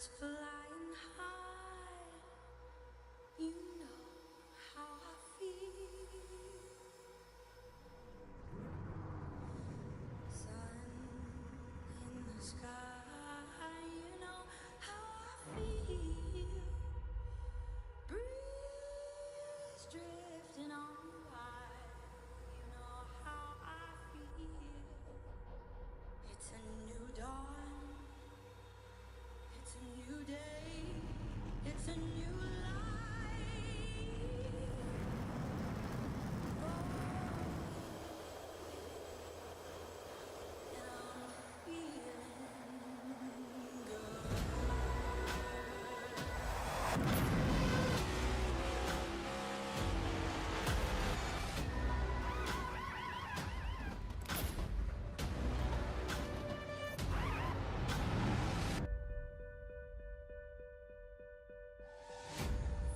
birds flying high. You know how I feel. Sun in the sky. You know how I feel. Breeze drifting on by. You know how I feel. It's a new dawn. It's a new day. It's a new life. And I'm feeling good.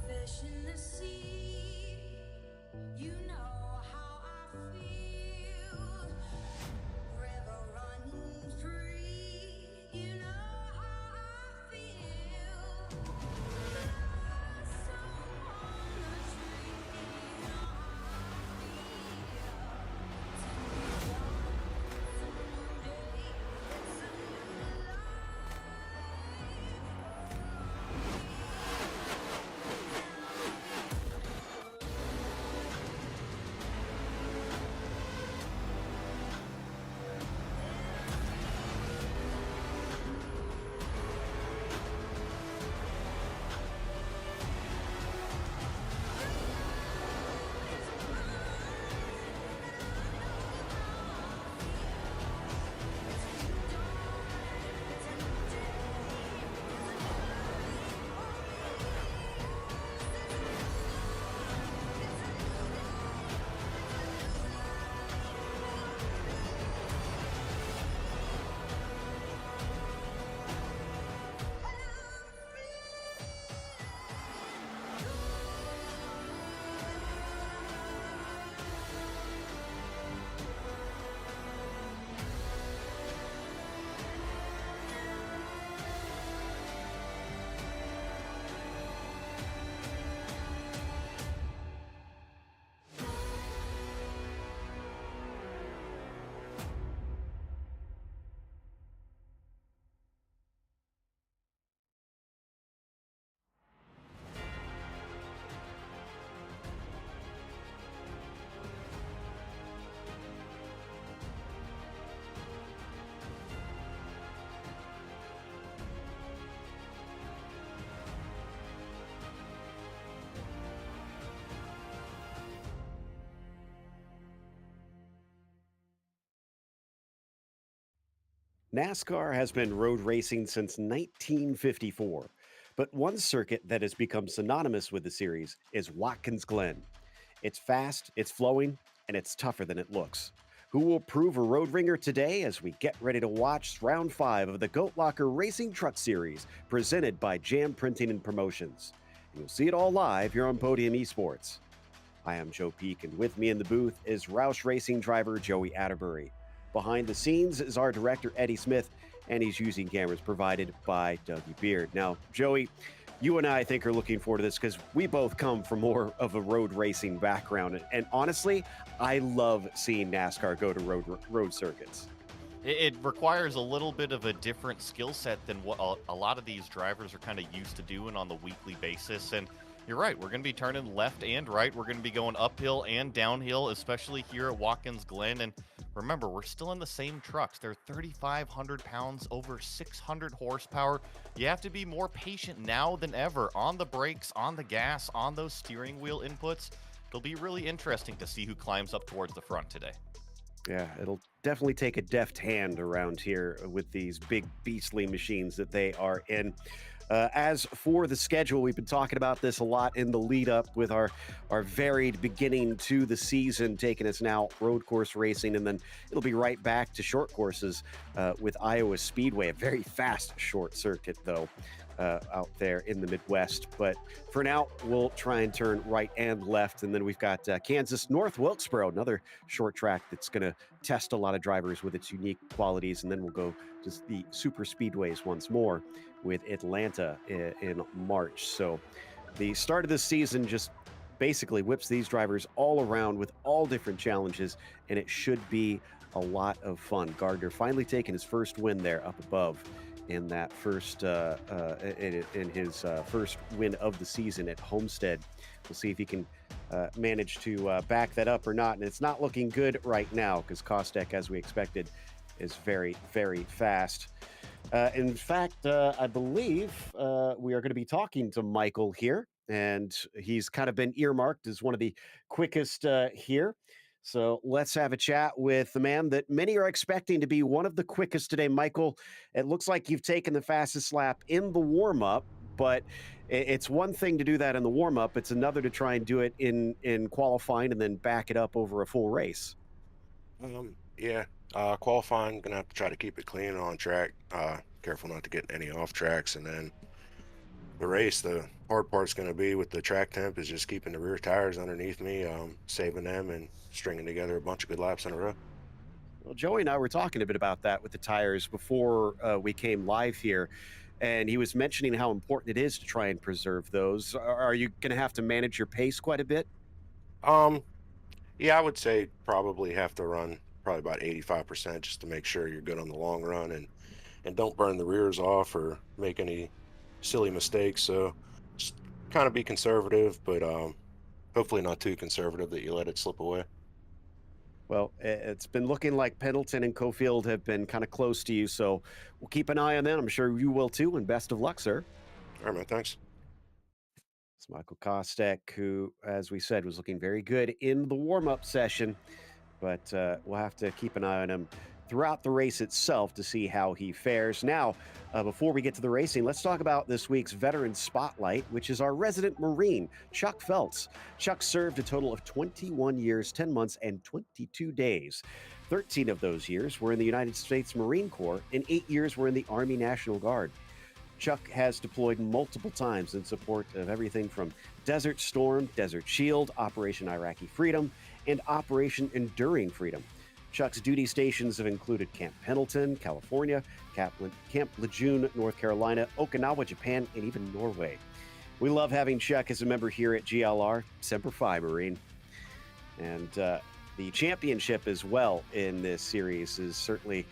Fish in the sea. You know how I feel. River running free. You know how I feel. Blossom on the tree. You know how I feel. It's a new dawn. It's a new day. It's a new life. NASCAR has been road racing since 1954, but one circuit that has become synonymous with the series is Watkins Glen. It's fast, it's flowing, and it's tougher than it looks. Who will prove a road ringer today as we get ready to watch round 5 of the Goat Locker Racing Truck Series presented by Jam Printing and Promotions? You'll see it all live here on Podium Esports. I am Joe Peak, and with me in the booth is Roush Racing driver Joey Atterbury. Behind the scenes is our director, Eddie Smith, and he's using cameras provided by Dougie Beard. Now, Joey, you and I think are looking forward to this because we both come from more of a road racing background. And honestly, I love seeing NASCAR go to road circuits. It requires a little bit of a different skill set than what a lot of these drivers are kind of used to doing on the weekly basis. And you're right, we're going to be turning left and right. We're going to be going uphill and downhill, especially here at Watkins Glen. And remember, we're still in the same trucks. They're 3,500 pounds, over 600 horsepower. You have to be more patient now than ever on the brakes, on the gas, on those steering wheel inputs. It'll be really interesting to see who climbs up towards the front today. Yeah, it'll definitely take a deft hand around here with these big beastly machines that they are in. As for the schedule, we've been talking about this a lot in the lead up with our varied beginning to the season, taking us now road course racing, and then it'll be right back to short courses with Iowa Speedway, a very fast short circuit, though. out there in the Midwest. But for now, we'll try and turn right and left. And then we've got Kansas North Wilkesboro, another short track that's going to test a lot of drivers with its unique qualities. And then we'll go to the super speedways once more with Atlanta in March. So the start of this season just basically whips these drivers all around with all different challenges, and it should be a lot of fun. Gardner finally taking his first win there up above in that first in his first win of the season at Homestead. We'll see if he can manage to back that up or not, and it's not looking good right now because Kostek, as we expected, is very, very fast. In fact, I believe we are going to be talking to Michael here, and he's kind of been earmarked as one of the quickest here. So let's have a chat with the man that many are expecting to be one of the quickest today. Michael, it looks like you've taken the fastest lap in the warm-up, but it's one thing to do that in the warm-up. It's another to try and do it in qualifying and then back it up over a full race. Yeah. Qualifying, gonna have to try to keep it clean and on track. Careful not to get any off tracks, and then the race. The hard part's gonna be with the track temp is just keeping the rear tires underneath me, saving them, and stringing together a bunch of good laps in a row. Well, Joey and I were talking a bit about that with the tires before we came live here, and he was mentioning how important it is to try and preserve those. Are you going to have to manage your pace quite a bit? Um, yeah, I would say probably have to run probably about 85% just to make sure you're good on the long run, and don't burn the rears off or make any silly mistakes. So just kind of be conservative, but hopefully not too conservative that you let it slip away. Well, it's been looking like Pendleton and Cofield have been kind of close to you, so we'll keep an eye on them. I'm sure you will too, and best of luck, sir. All right, man. Thanks. It's Michael Kostek, who, as we said, was looking very good in the warm-up session, but we'll have to keep an eye on him throughout the race itself to see how he fares. Now, before we get to the racing, let's talk about this week's Veteran Spotlight, which is our resident Marine, Chuck Feltz. Chuck served a total of 21 years, 10 months, and 22 days. 13 of those years were in the United States Marine Corps, and 8 years were in the Army National Guard. Chuck has deployed multiple times in support of everything from Desert Storm, Desert Shield, Operation Iraqi Freedom, and Operation Enduring Freedom. Chuck's duty stations have included Camp Pendleton, California, Camp Lejeune, North Carolina, Okinawa, Japan, and even Norway. We love having Chuck as a member here at GLR. Semper Fi, Marine. And the championship as well in this series has certainly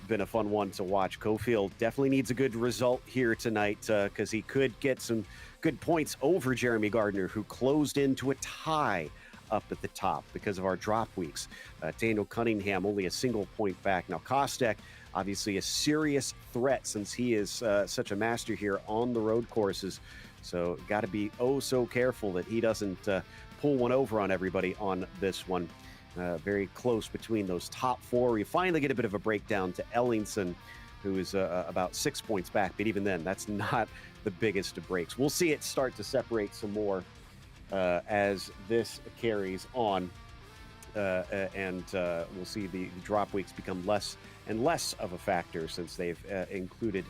been a fun one to watch. Cofield definitely needs a good result here tonight because he could get some good points over Jeremy Gardner, who closed into a tie up at the top because of our drop weeks. Daniel Cunningham only a single point back. Now Kostek, obviously a serious threat since he is such a master here on the road courses. So got to be oh so careful that he doesn't pull one over on everybody on this one. Very close between those top four. We finally get a bit of a breakdown to Ellingson, who is about 6 points back. But even then, that's not the biggest of breaks. We'll see it start to separate some more as this carries on, and we'll see the drop weeks become less and less of a factor since they've included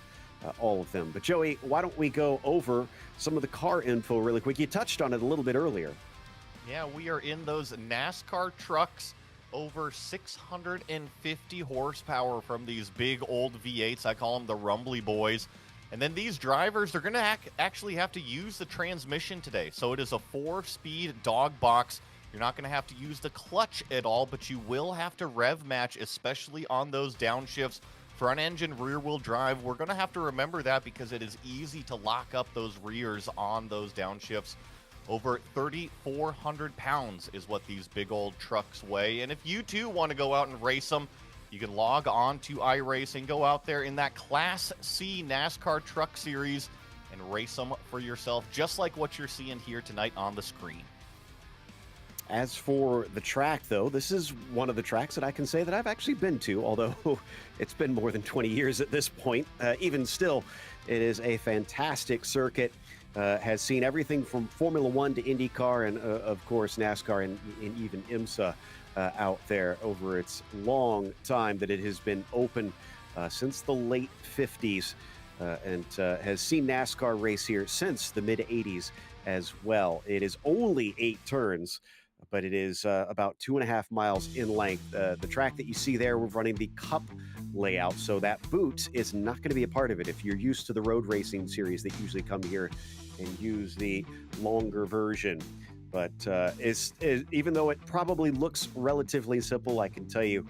all of them. But Joey, why don't we go over some of the car info really quick? You touched on it a little bit earlier. Yeah, we are in those NASCAR trucks, over 650 horsepower from these big old V8s. I call them the Rumbly Boys. And then these drivers, they're going to actually have to use the transmission today. So it is a 4-speed dog box. You're not going to have to use the clutch at all, but you will have to rev match, especially on those downshifts. Front engine, rear wheel drive, we're going to have to remember that because it is easy to lock up those rears on those downshifts. Over 3,400 pounds is what these big old trucks weigh. And if you too want to go out and race them, you can log on to iRacing, go out there in that Class C NASCAR Truck Series and race them for yourself, just like what you're seeing here tonight on the screen. As for the track, though, this is one of the tracks that I can say that I've actually been to, although it's been more than 20 years at this point. Even still, it is a fantastic circuit. Has seen everything from Formula One to IndyCar and, of course, NASCAR and even IMSA out there over its long time that it has been open since the late 50s. and has seen NASCAR race here since the mid 80s as well. It is only 8 turns, but it is about 2.5 miles in length. The track that you see there, we're running the Cup layout, so that boot is not going to be a part of it. If you're used to the road racing series that usually come here and use the longer version. But even though it probably looks relatively simple, I can tell you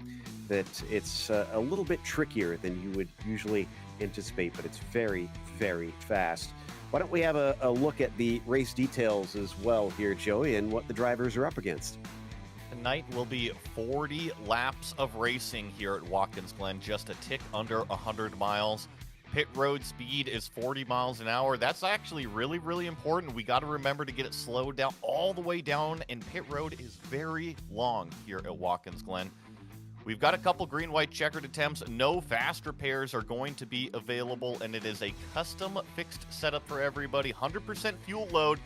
that it's a little bit trickier than you would usually anticipate, but it's very, very fast. Why don't we have a look at the race details as well here, Joey, and what the drivers are up against? Tonight will be 40 laps of racing here at Watkins Glen, just a tick under 100 miles. Pit road speed is 40 miles an hour. That's actually really, really important. We got to remember to get it slowed down all the way down, and pit road is very long here at Watkins Glen. We've got a couple green-white checkered attempts. No fast repairs are going to be available, and it is a custom fixed setup for everybody. 100% fuel load.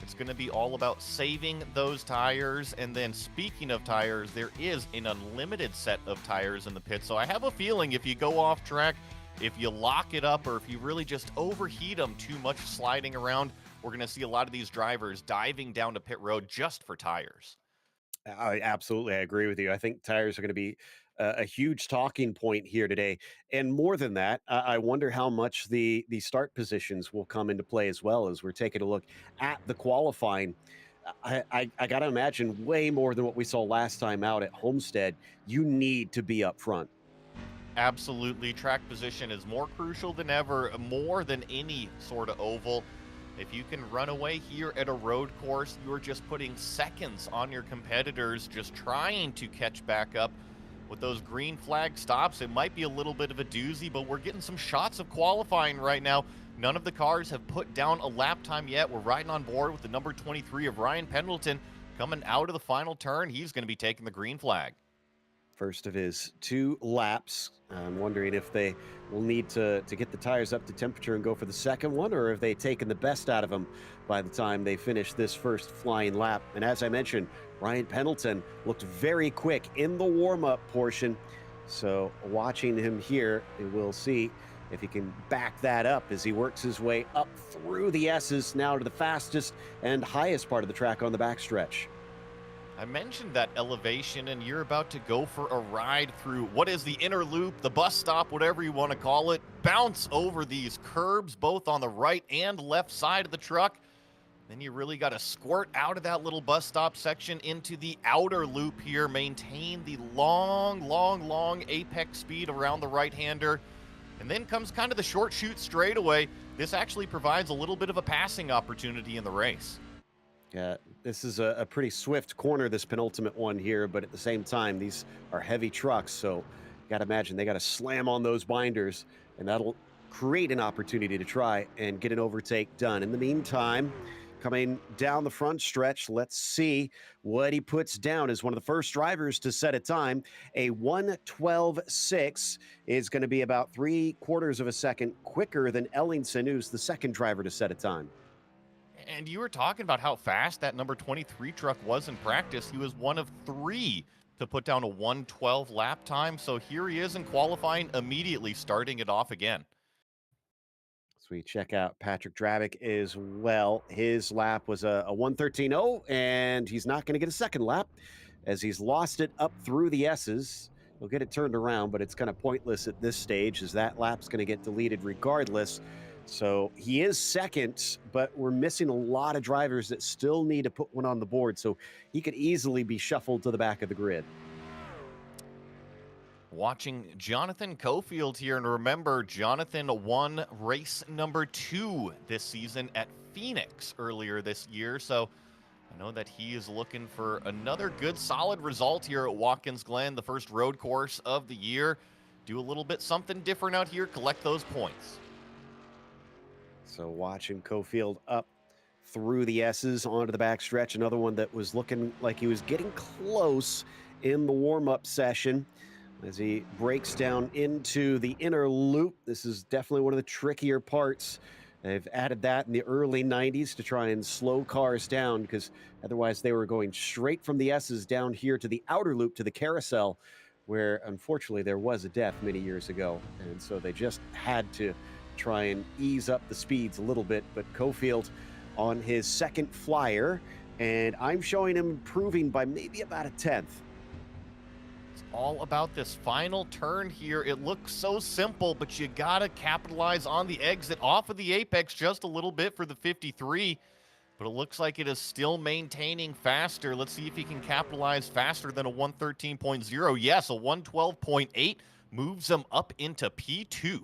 It's going to be all about saving those tires. And then speaking of tires, there is an unlimited set of tires in the pit. So I have a feeling if you go off track, if you lock it up, or if you really just overheat them too much sliding around, we're going to see a lot of these drivers diving down to pit road just for tires. Absolutely, I agree with you. I think tires are going to be a huge talking point here today, and more than that, I wonder how much the start positions will come into play as well as we're taking a look at the qualifying. I got to imagine way more than what we saw last time out at Homestead. You need to be up front. Absolutely. Track position is more crucial than ever, more than any sort of oval. If you can run away here at a road course, you're just putting seconds on your competitors just trying to catch back up. With those green flag stops, it might be a little bit of a doozy, but we're getting some shots of qualifying right now. None of the cars have put down a lap time yet. We're riding on board with the number 23 of Ryan Pendleton coming out of the final turn. He's going to be taking the green flag. First of his 2 laps. I'm wondering if they will need to get the tires up to temperature and go for the second one, or if they've taken the best out of them by the time they finish this first flying lap. And as I mentioned, Ryan Pendleton looked very quick in the warm-up portion. So watching him here, we'll see if he can back that up as he works his way up through the S's now to the fastest and highest part of the track on the backstretch. I mentioned that elevation, and you're about to go for a ride through what is the inner loop, the bus stop, whatever you want to call it. Bounce over these curbs, both on the right and left side of the truck. Then you really got to squirt out of that little bus stop section into the outer loop here. Maintain the long apex speed around the right-hander. And then comes kind of the short shoot straightaway. This actually provides a little bit of a passing opportunity in the race. Yeah, this is a pretty swift corner, this penultimate one here, but at the same time, these are heavy trucks, so you got to imagine they got to slam on those binders, and that'll create an opportunity to try and get an overtake done. In the meantime, coming down the front stretch, let's see what he puts down as one of the first drivers to set a time. A 1:12.6 is going to be about 3/4 of a second quicker than Ellingson, who's the second driver to set a time. And you were talking about how fast that number 23 truck was in practice. He was one of 3 to put down a 1:12 lap time. So here he is in qualifying immediately, starting it off again. So we check out Patrick Drabick as well. His lap was a 1:13.0, and he's not going to get a second lap as he's lost it up through the S's. He'll get it turned around, but it's kind of pointless at this stage as that lap's going to get deleted regardless. So he is second, but we're missing a lot of drivers that still need to put one on the board. So he could easily be shuffled to the back of the grid. Watching Jonathan Cofield here, and remember, Jonathan won race number 2 this season at Phoenix earlier this year. So I know that he is looking for another good, solid result here at Watkins Glen, the first road course of the year. Do a little bit something different out here, collect those points. So watching Cofield up through the S's onto the backstretch, another one that was looking like he was getting close in the warm-up session as he breaks down into the inner loop. This is definitely one of the trickier parts. They've added that in the early 90s to try and slow cars down because otherwise they were going straight from the S's down here to the outer loop to the carousel, where unfortunately there was a death many years ago. And so they just had to try and ease up the speeds a little bit. But Cofield on his second flyer, and I'm showing him improving by maybe about a tenth. It's all about this final turn here. It looks so simple, but you gotta capitalize on the exit off of the apex just a little bit for the 53. But it looks like it is still maintaining faster. Let's see if he can capitalize faster than a 113.0. Yes, a 112.8 moves him up into P2.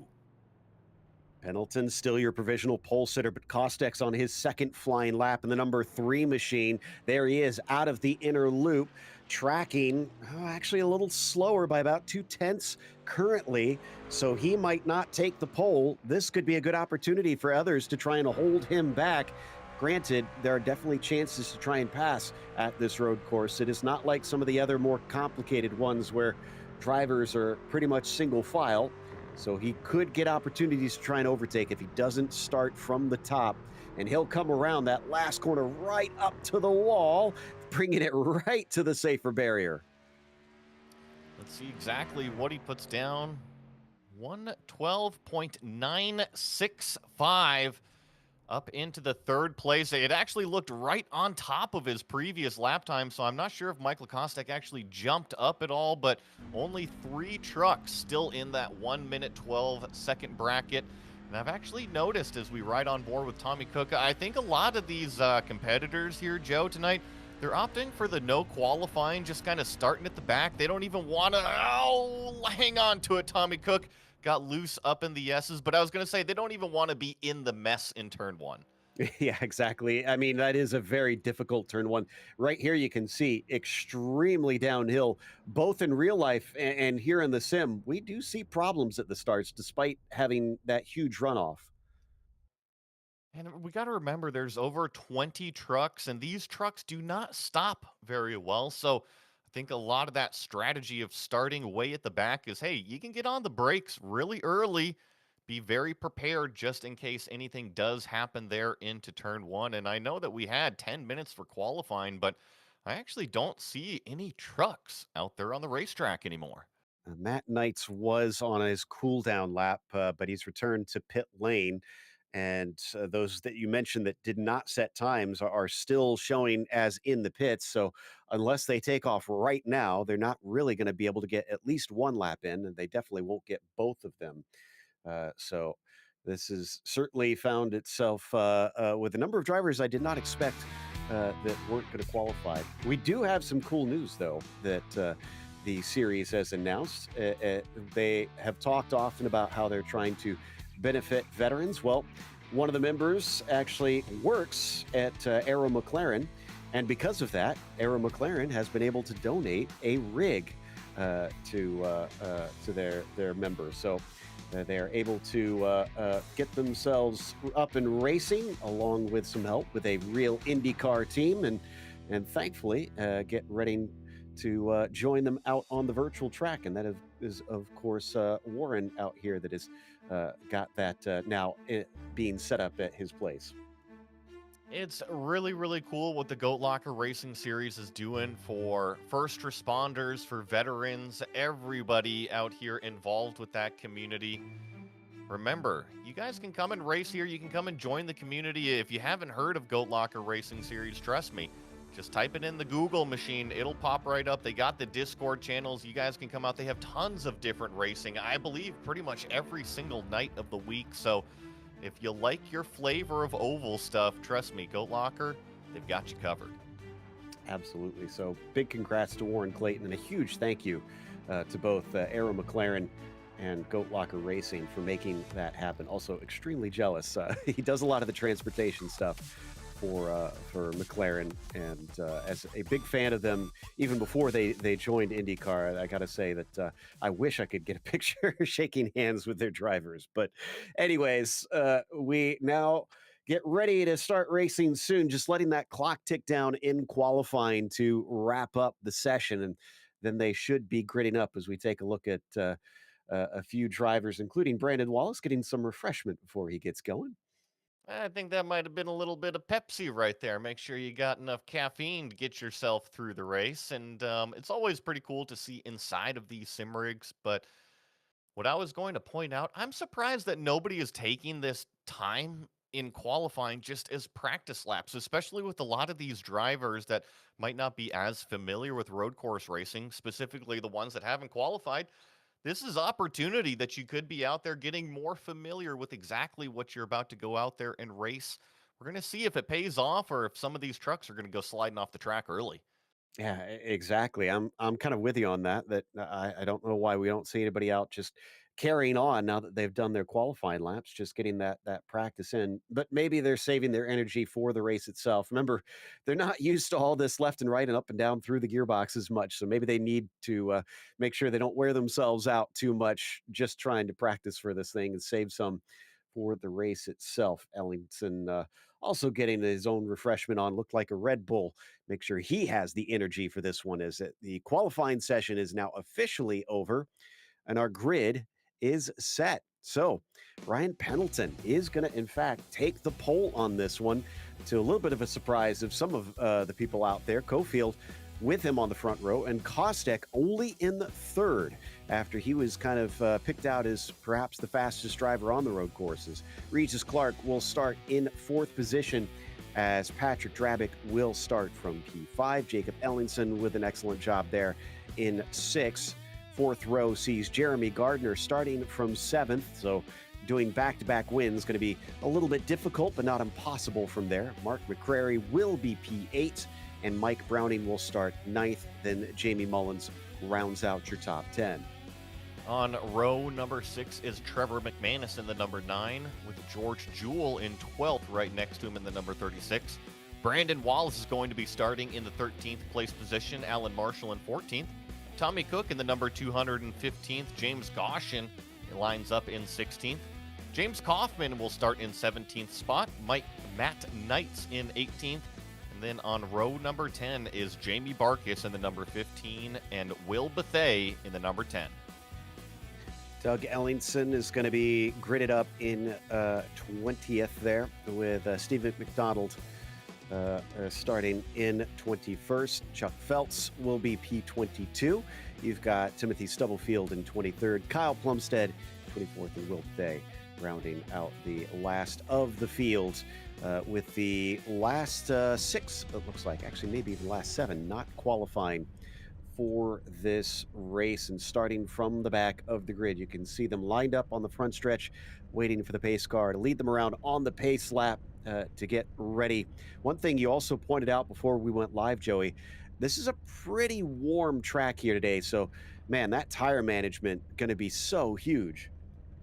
Pendleton still your provisional pole sitter, but Kostex on his second flying lap in the number 3 machine. There he is out of the inner loop, tracking actually a little slower by about 2/10 currently. So he might not take the pole. This could be a good opportunity for others to try and hold him back. Granted, there are definitely chances to try and pass at this road course. It is not like some of the other more complicated ones where drivers are pretty much single file. So he could get opportunities to try and overtake if he doesn't start from the top. And he'll come around that last corner right up to the wall, bringing it right to the safer barrier. Let's see exactly what he puts down. 112.965 up into the third place. It actually looked right on top of his previous lap time, so I'm not sure if Michael Kostek actually jumped up at all, but only 3 trucks still in that 1 minute 12 second bracket. And I've actually noticed as we ride on board with Tommy Cook, I think a lot of these competitors here, Joe, tonight, they're opting for the no qualifying, just kind of starting at the back. They don't even want to, hang on to it, Tommy Cook. Got loose up in the S's, but I was going to say they don't even want to be in the mess in turn 1. Yeah, exactly. I mean, that is a very difficult turn 1. Right here, you can see extremely downhill, both in real life and here in the sim. We do see problems at the starts, despite having that huge runoff. And we got to remember there's over 20 trucks, and these trucks do not stop very well. So I think a lot of that strategy of starting way at the back is, hey, you can get on the brakes really early, be very prepared just in case anything does happen there into turn 1. And I know that we had 10 minutes for qualifying, but I actually don't see any trucks out there on the racetrack anymore. Matt Knights was on his cool down lap, but he's returned to pit lane. And those that you mentioned that did not set times are still showing as in the pits. So unless they take off right now, they're not really going to be able to get at least one lap in, and they definitely won't get both of them. So this has certainly found itself with a number of drivers I did not expect that weren't going to qualify. We do have some cool news, though, that the series has announced. They have talked often about how they're trying to benefit veterans. Well, one of the members actually works at Arrow McLaren. And because of that, Arrow McLaren has been able to donate a rig to their members. So they are able to get themselves up and racing, along with some help with a real IndyCar team, and thankfully get ready to join them out on the virtual track. And that is of course, Warren out here that has got that now being set up at his place. It's really, really cool what the Goat Locker Racing Series is doing for first responders, for veterans, everybody out here involved with that community. Remember, you guys can come and race here. You can come and join the community. If you haven't heard of Goat Locker Racing Series, trust me, just type it in the Google machine. It'll pop right up. They got the Discord channels. You guys can come out. They have tons of different racing, I believe pretty much every single night of the week. So if you like your flavor of oval stuff, trust me, Goat Locker, they've got you covered. Absolutely. So big congrats to Warren Clayton, and a huge thank you to both Arrow McLaren and Goat Locker Racing for making that happen. Also extremely jealous. He does a lot of the transportation stuff for McLaren, and as a big fan of them, even before they joined IndyCar, I got to say that I wish I could get a picture shaking hands with their drivers. But anyways, we now get ready to start racing soon, just letting that clock tick down in qualifying to wrap up the session, and then they should be gritting up as we take a look at a few drivers, including Brandon Wallace, getting some refreshment before he gets going. I think that might have been a little bit of Pepsi right there. Make sure you got enough caffeine to get yourself through the race. And it's always pretty cool to see inside of these sim rigs. But What I was going to point out, I'm surprised that nobody is taking this time in qualifying just as practice laps, especially with a lot of these drivers that might not be as familiar with road course racing, specifically the ones that haven't qualified. This is opportunity that you could be out there getting more familiar with exactly what you're about to go out there and race. We're going to see if it pays off or if some of these trucks are going to go sliding off the track early. Yeah, exactly. I'm kind of with you on that. That I don't know why we don't see anybody out just carrying on now that they've done their qualifying laps, just getting that practice in. But maybe they're saving their energy for the race itself. Remember, they're not used to all this left and right and up and down through the gearbox as much, so maybe they need to make sure they don't wear themselves out too much just trying to practice for this thing and save some for the race itself. Ellington also getting his own refreshment on, looked like a Red Bull. Make sure he has the energy for this one as the qualifying session is now officially over and our grid is set. So Ryan Pendleton is going to, in fact, take the pole on this one, to a little bit of a surprise of some of the people out there. Cofield with him on the front row, and Kostek only in the third after he was kind of picked out as perhaps the fastest driver on the road courses. Regis Clark will start in fourth position as Patrick Drabick will start from P5. Jacob Ellingson with an excellent job there in sixth. Fourth row sees Jeremy Gardner starting from seventh, so doing back-to-back wins going to be a little bit difficult, but not impossible from there. Mark McCrary will be P8, and Mike Browning will start ninth. Then Jamie Mullins rounds out your top 10. On row number 6 is Trevor McManus in the number 9, with George Jewell in 12th, right next to him in the number 36. Brandon Wallace is going to be starting in the 13th place position, Alan Marshall in 14th. Tommy Cook in the number 215th. James Goshen lines up in 16th. James Kaufman will start in 17th spot. Matt Knights in 18th. And then on row number 10 is Jamie Barkis in the number 15 and Will Bethay in the number 10. Doug Ellingson is going to be gridded up in 20th there with Steve McDonald starting in 21st. Chuck Feltz will be P22. You've got Timothy Stubblefield in 23rd. Kyle Plumstead, 24th, and Will Day rounding out the last of the fields with the last 6, it looks like, actually maybe even last 7, not qualifying for this race. And starting from the back of the grid, you can see them lined up on the front stretch, waiting for the pace car to lead them around on the pace lap to get ready. One thing you also pointed out before we went live, Joey, this is a pretty warm track here today. So, man, that tire management going to be so huge.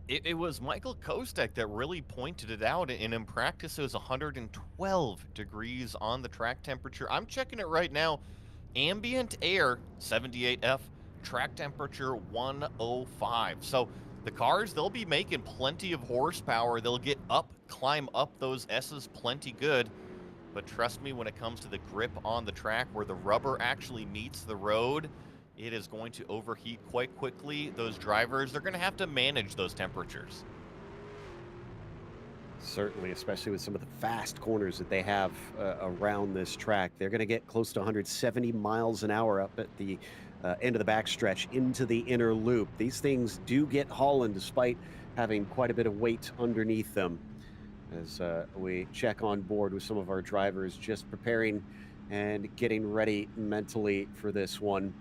It was Michael Kostek that really pointed it out, and in practice it was 112 degrees on the track temperature. I'm checking it right now. Ambient air, 78F, track temperature 105. So the cars, they'll be making plenty of horsepower. They'll get up, climb up those S's plenty good. But trust me, when it comes to the grip on the track where the rubber actually meets the road, it is going to overheat quite quickly. Those drivers, they're going to have to manage those temperatures. Certainly, especially with some of the fast corners that they have around this track. They're going to get close to 170 miles an hour up at the end of the backstretch into the inner loop. These things do get hauling despite having quite a bit of weight underneath them. As we check on board with some of our drivers just preparing and getting ready mentally for this one.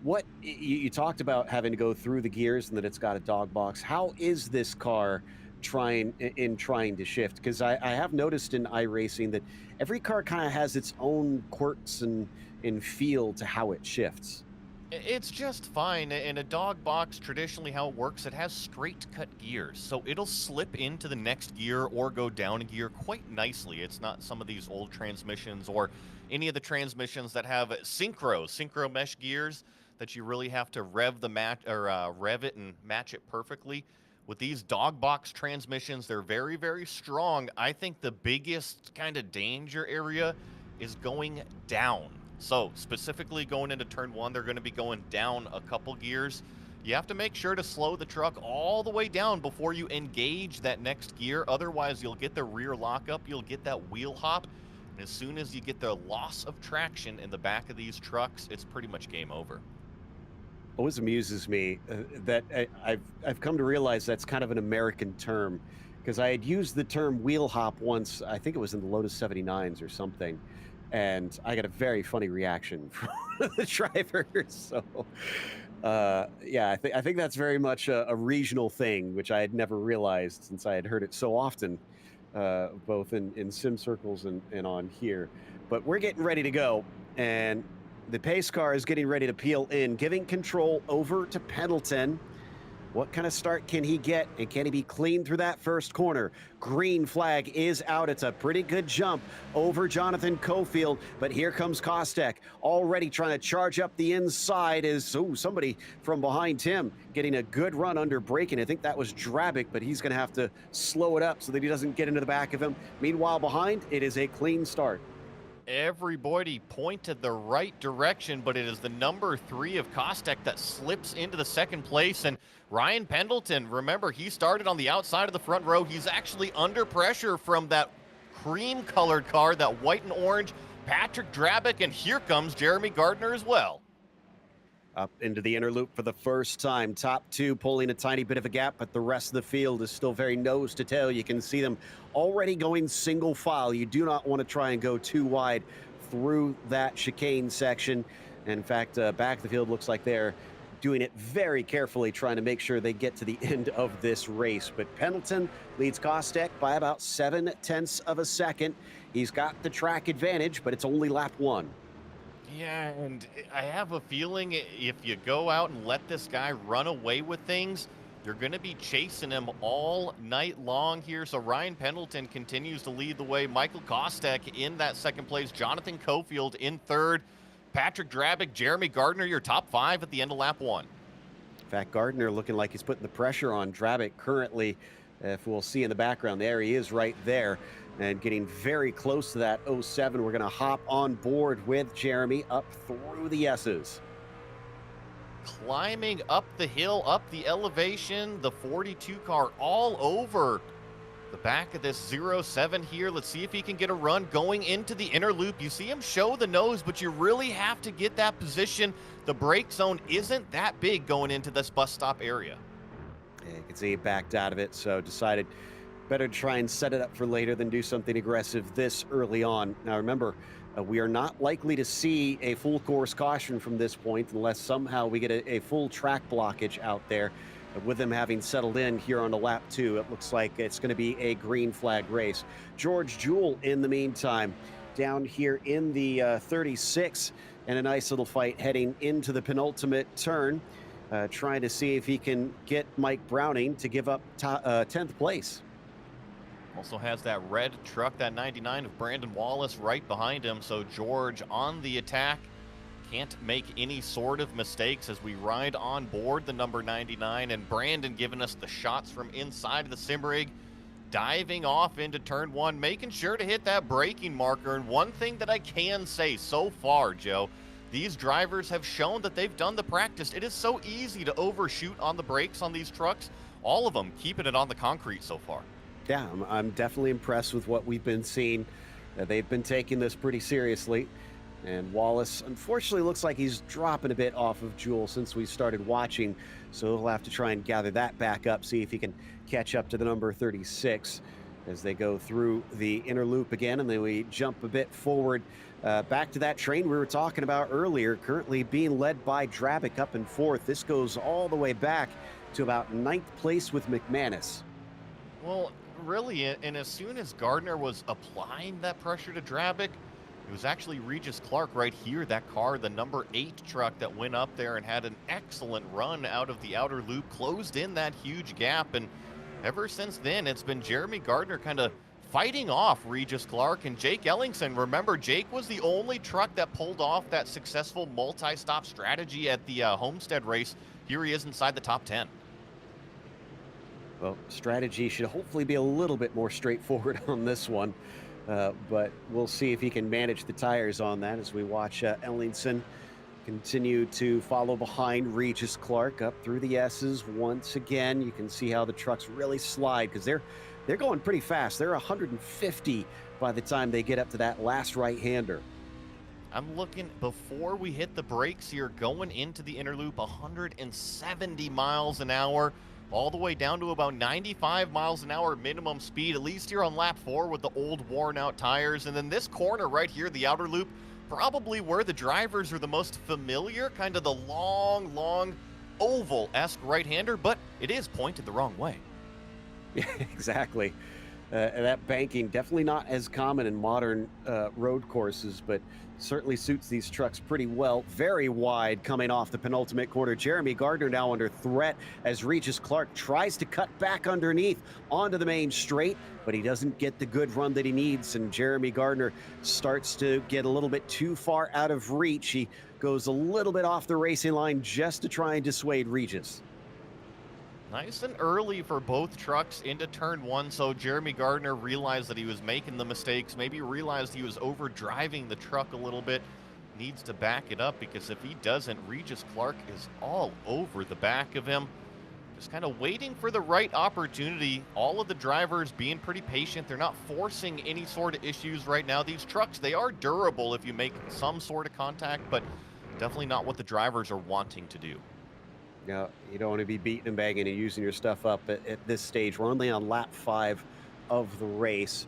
What you talked about having to go through the gears and that it's got a dog box. How is this car trying to shift? Because I have noticed in iRacing that every car kind of has its own quirks and feel to how it shifts. It's just fine. In a dog box, traditionally how it works, it has straight cut gears. So it'll slip into the next gear or go down a gear quite nicely. It's not some of these old transmissions or any of the transmissions that have synchro mesh gears that you really have to rev it and match it perfectly. With these dog box transmissions, they're very, very strong. I think the biggest kind of danger area is going down. So specifically going into turn 1, they're going to be going down a couple gears. You have to make sure to slow the truck all the way down before you engage that next gear. Otherwise, you'll get the rear lockup, you'll get that wheel hop. And as soon as you get the loss of traction in the back of these trucks, it's pretty much game over. always amuses me that I've come to realize that's kind of an American term because I had used the term wheel hop once. I think it was in the Lotus 79s or something, and I got a very funny reaction from the driver. So, yeah, I think that's very much a regional thing, which I had never realized since I had heard it so often, both in sim circles and on here. But we're getting ready to go, and the pace car is getting ready to peel in, giving control over to Pendleton. What kind of start can he get, and can he be clean through that first corner? Green flag is out. It's a pretty good jump over Jonathan Cofield, but here comes Kostek, already trying to charge up the inside. Is somebody from behind him getting a good run under braking. I think that was Drabic, but he's going to have to slow it up so that he doesn't get into the back of him. Meanwhile, behind, it is a clean start. Everybody pointed the right direction, but it is the number 3 of Kostek that slips into the second place. And Ryan Pendleton, remember, he started on the outside of the front row. He's actually under pressure from that cream-colored car, that white and orange, Patrick Drabic, and here comes Jeremy Gardner as well. Up into the inner loop for the first time. Top 2 pulling a tiny bit of a gap, but the rest of the field is still very nose to tail. You can see them already going single file. You do not want to try and go too wide through that chicane section. And in fact, back of the field looks like they're doing it very carefully, trying to make sure they get to the end of this race. But Pendleton leads Kostek by about 0.7 of a second. He's got the track advantage, but it's only lap 1. Yeah, and I have a feeling if you go out and let this guy run away with things, you're going to be chasing him all night long here. So Ryan Pendleton continues to lead the way. Michael Kostek in that second place. Jonathan Cofield in third. Patrick Drabic, Jeremy Gardner, your top 5 at the end of lap 1. In fact, Gardner looking like he's putting the pressure on Drabic currently. If we'll see in the background, there he is right there and getting very close to that 07. We're going to hop on board with Jeremy up through the S's. Climbing up the hill, up the elevation, the 42 car all over the back of this 07 here. Let's see if he can get a run going into the inner loop. You see him show the nose, but you really have to get that position. The brake zone isn't that big going into this bus stop area. Yeah, you can see he backed out of it, so decided better to try and set it up for later than do something aggressive this early on. Now remember, we are not likely to see a full course caution from this point unless somehow we get a full track blockage out there. With them having settled in here on the lap 2, it looks like it's going to be a green flag race. George Jewell, in the meantime, down here in the 36, and a nice little fight heading into the penultimate turn, trying to see if he can get Mike Browning to give up 10th place. Also has that red truck, that 99 of Brandon Wallace right behind him. So George on the attack. Can't make any sort of mistakes as we ride on board the number 99. And Brandon giving us the shots from inside of the sim rig. Diving off into turn 1, making sure to hit that braking marker. And one thing that I can say so far, Joe, these drivers have shown that they've done the practice. It is so easy to overshoot on the brakes on these trucks. All of them keeping it on the concrete so far. Yeah, I'm definitely impressed with what we've been seeing. They've been taking this pretty seriously. And Wallace, unfortunately, looks like he's dropping a bit off of Jewell since we started watching. So he'll have to try and gather that back up, see if he can catch up to the number 36 as they go through the inner loop again. And then we jump a bit forward back to that train we were talking about earlier, currently being led by Drabic up in 4th. This goes all the way back to about 9th place with McManus. Well, really, and as soon as Gardner was applying that pressure to Drabic, it was actually Regis Clark right here, that car, the number 8 truck that went up there and had an excellent run out of the outer loop, closed in that huge gap. And ever since then, it's been Jeremy Gardner kind of fighting off Regis Clark and Jake Ellingson. Remember, Jake was the only truck that pulled off that successful multi-stop strategy at the Homestead race. Here he is inside the top 10. Well, strategy should hopefully be a little bit more straightforward on this one. But we'll see if he can manage the tires on that as we watch Ellingson continue to follow behind Regis Clark up through the S's once again. You can see how the trucks really slide because they're going pretty fast. They're 150 by the time they get up to that last right-hander. I'm looking before we hit the brakes here, going into the inner loop, 170 miles an hour, all the way down to about 95 miles an hour minimum speed, at least here on lap 4 with the old worn out tires. And then this corner right here, the outer loop, probably where the drivers are the most familiar, kind of the long oval-esque right-hander, but it is pointed the wrong way. Yeah, exactly. And that banking, definitely not as common in modern road courses, but certainly suits these trucks pretty well. Very wide coming off the penultimate corner. Jeremy Gardner now under threat as Regis Clark tries to cut back underneath onto the main straight, but he doesn't get the good run that he needs, and Jeremy Gardner starts to get a little bit too far out of reach. He goes a little bit off the racing line just to try and dissuade Regis. Nice and early for both trucks into turn 1, so Jeremy Gardner realized that he was making the mistakes, maybe realized he was overdriving the truck a little bit, needs to back it up, because if he doesn't, Regis Clark is all over the back of him. Just kind of waiting for the right opportunity. All of the drivers being pretty patient. They're not forcing any sort of issues right now. These trucks, they are durable if you make some sort of contact, but definitely not what the drivers are wanting to do. Yeah, you don't want to be beating and banging and using your stuff up at this stage. We're only on lap 5 of the race.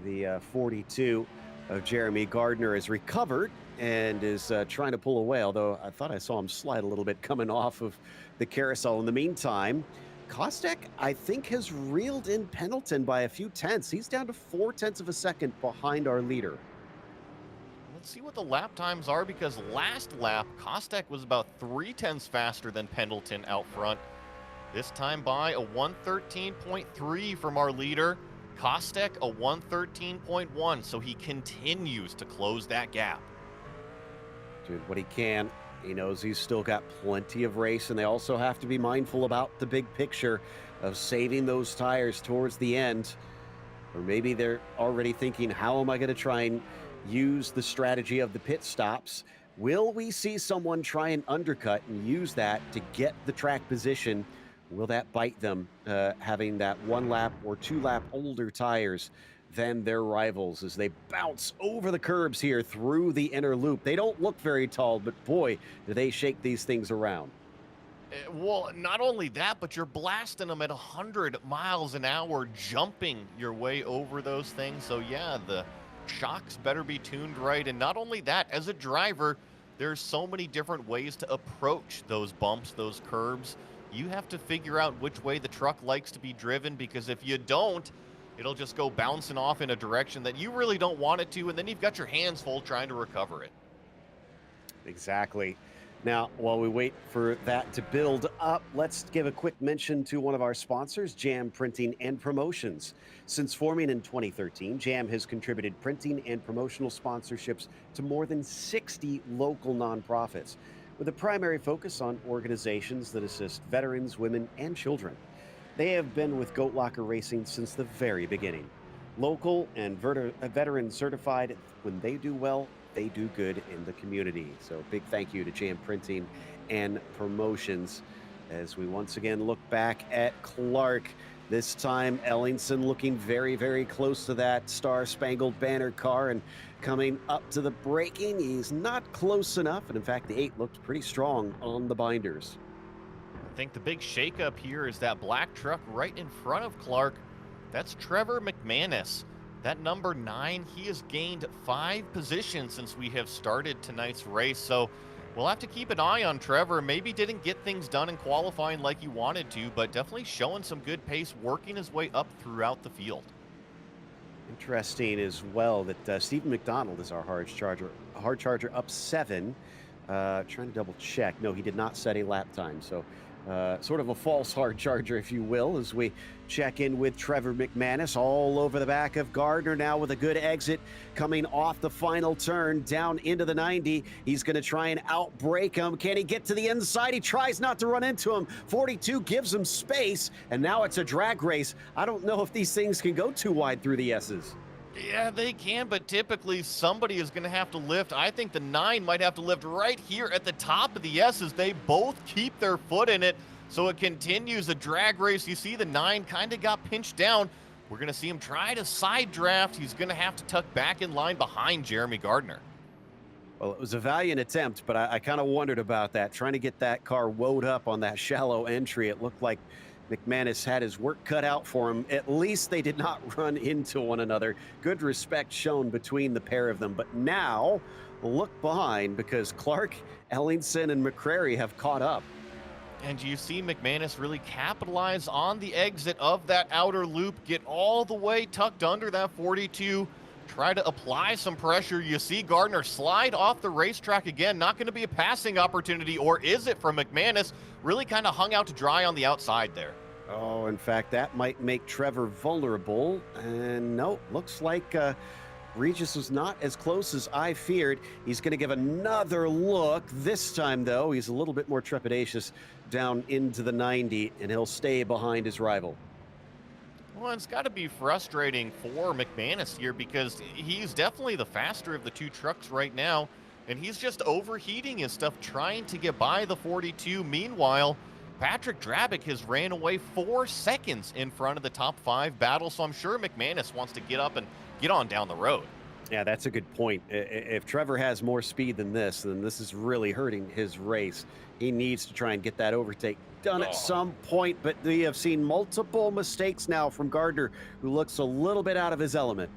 The 42 of Jeremy Gardner is recovered and is trying to pull away, although I thought I saw him slide a little bit coming off of the carousel. In the meantime, Kostek, I think, has reeled in Pendleton by a few tenths. He's down to 0.4 of a second behind our leader. Let's see what the lap times are, because last lap, Kostek was about 0.3 faster than Pendleton out front. This time by a 1:13.3 from our leader. Kostek a 1:13.1, so he continues to close that gap. Dude, what he can. He knows he's still got plenty of race, and they also have to be mindful about the big picture of saving those tires towards the end. Or maybe they're already thinking, how am I going to try and use the strategy of the pit stops? Will we see someone try and undercut and use that to get the track position? Will that bite them, having that 1 lap or 2 lap older tires than their rivals as they bounce over the curbs here through the inner loop? They don't look very tall, but boy, do they shake these things around. Well, not only that, but you're blasting them at 100 miles an hour, jumping your way over those things. So yeah, the shocks better be tuned right. And not only that, as a driver, there's so many different ways to approach those bumps, those curbs. You have to figure out which way the truck likes to be driven, because if you don't, it'll just go bouncing off in a direction that you really don't want it to, and then you've got your hands full trying to recover it. Exactly. Now, while we wait for that to build up, let's give a quick mention to one of our sponsors, Jam Printing and Promotions. Since forming in 2013, Jam has contributed printing and promotional sponsorships to more than 60 local nonprofits, with a primary focus on organizations that assist veterans, women, and children. They have been with Goat Locker Racing since the very beginning. Local and veteran certified, when they do well, they do good in the community. So big thank you to Jam Printing and Promotions as we once again look back at Clark. This time, Ellingson looking very, very close to that Star-Spangled Banner car and coming up to the braking. He's not close enough, and in fact, the 8 looked pretty strong on the binders. I think the big shakeup here is that black truck right in front of Clark. That's Trevor McManus. That number 9, he has gained 5 positions since we have started tonight's race. So we'll have to keep an eye on Trevor. Maybe didn't get things done in qualifying like he wanted to, but definitely showing some good pace, working his way up throughout the field. Interesting as well that Stephen McDonald is our hard charger up 7. Trying to double check. No, he did not set a lap time. So sort of a false hard charger, if you will, as we check in with Trevor McManus all over the back of Gardner now with a good exit coming off the final turn down into the 90. He's going to try and outbrake him. Can he get to the inside? He tries not to run into him. 42 gives him space, and now it's a drag race. I don't know if these things can go too wide through the S's. Yeah, they can, but typically somebody is going to have to lift. I think the 9 might have to lift right here at the top of the S's. They both keep their foot in it, so it continues a drag race. You see the 9 kind of got pinched down. We're going to see him try to side draft. He's going to have to tuck back in line behind Jeremy Gardner. Well, it was a valiant attempt, but I kind of wondered about that. Trying to get that car woed up on that shallow entry. It looked like McManus had his work cut out for him. At least they did not run into one another. Good respect shown between the pair of them. But now, look behind because Clark, Ellingson, and McCrary have caught up. And you see McManus really capitalize on the exit of that outer loop, get all the way tucked under that 42, try to apply some pressure. You see Gardner slide off the racetrack again. Not going to be a passing opportunity, or is it from McManus? Really kind of hung out to dry on the outside there. Oh, in fact, that might make Trevor vulnerable. And no, looks like Regis was not as close as I feared. He's going to give another look. This time, though, he's a little bit more trepidatious down into the 90, and he'll stay behind his rival. Well, it's got to be frustrating for McManus here because he's definitely the faster of the two trucks right now, and he's just overheating his stuff, trying to get by the 42. Meanwhile, Patrick Drabick has ran away 4 seconds in front of the top 5 battle, so I'm sure McManus wants to get up and get on down the road. Yeah, that's a good point. If Trevor has more speed than this, then this is really hurting his race. He needs to try and get that overtake done at some point, but we have seen multiple mistakes now from Gardner, who looks a little bit out of his element.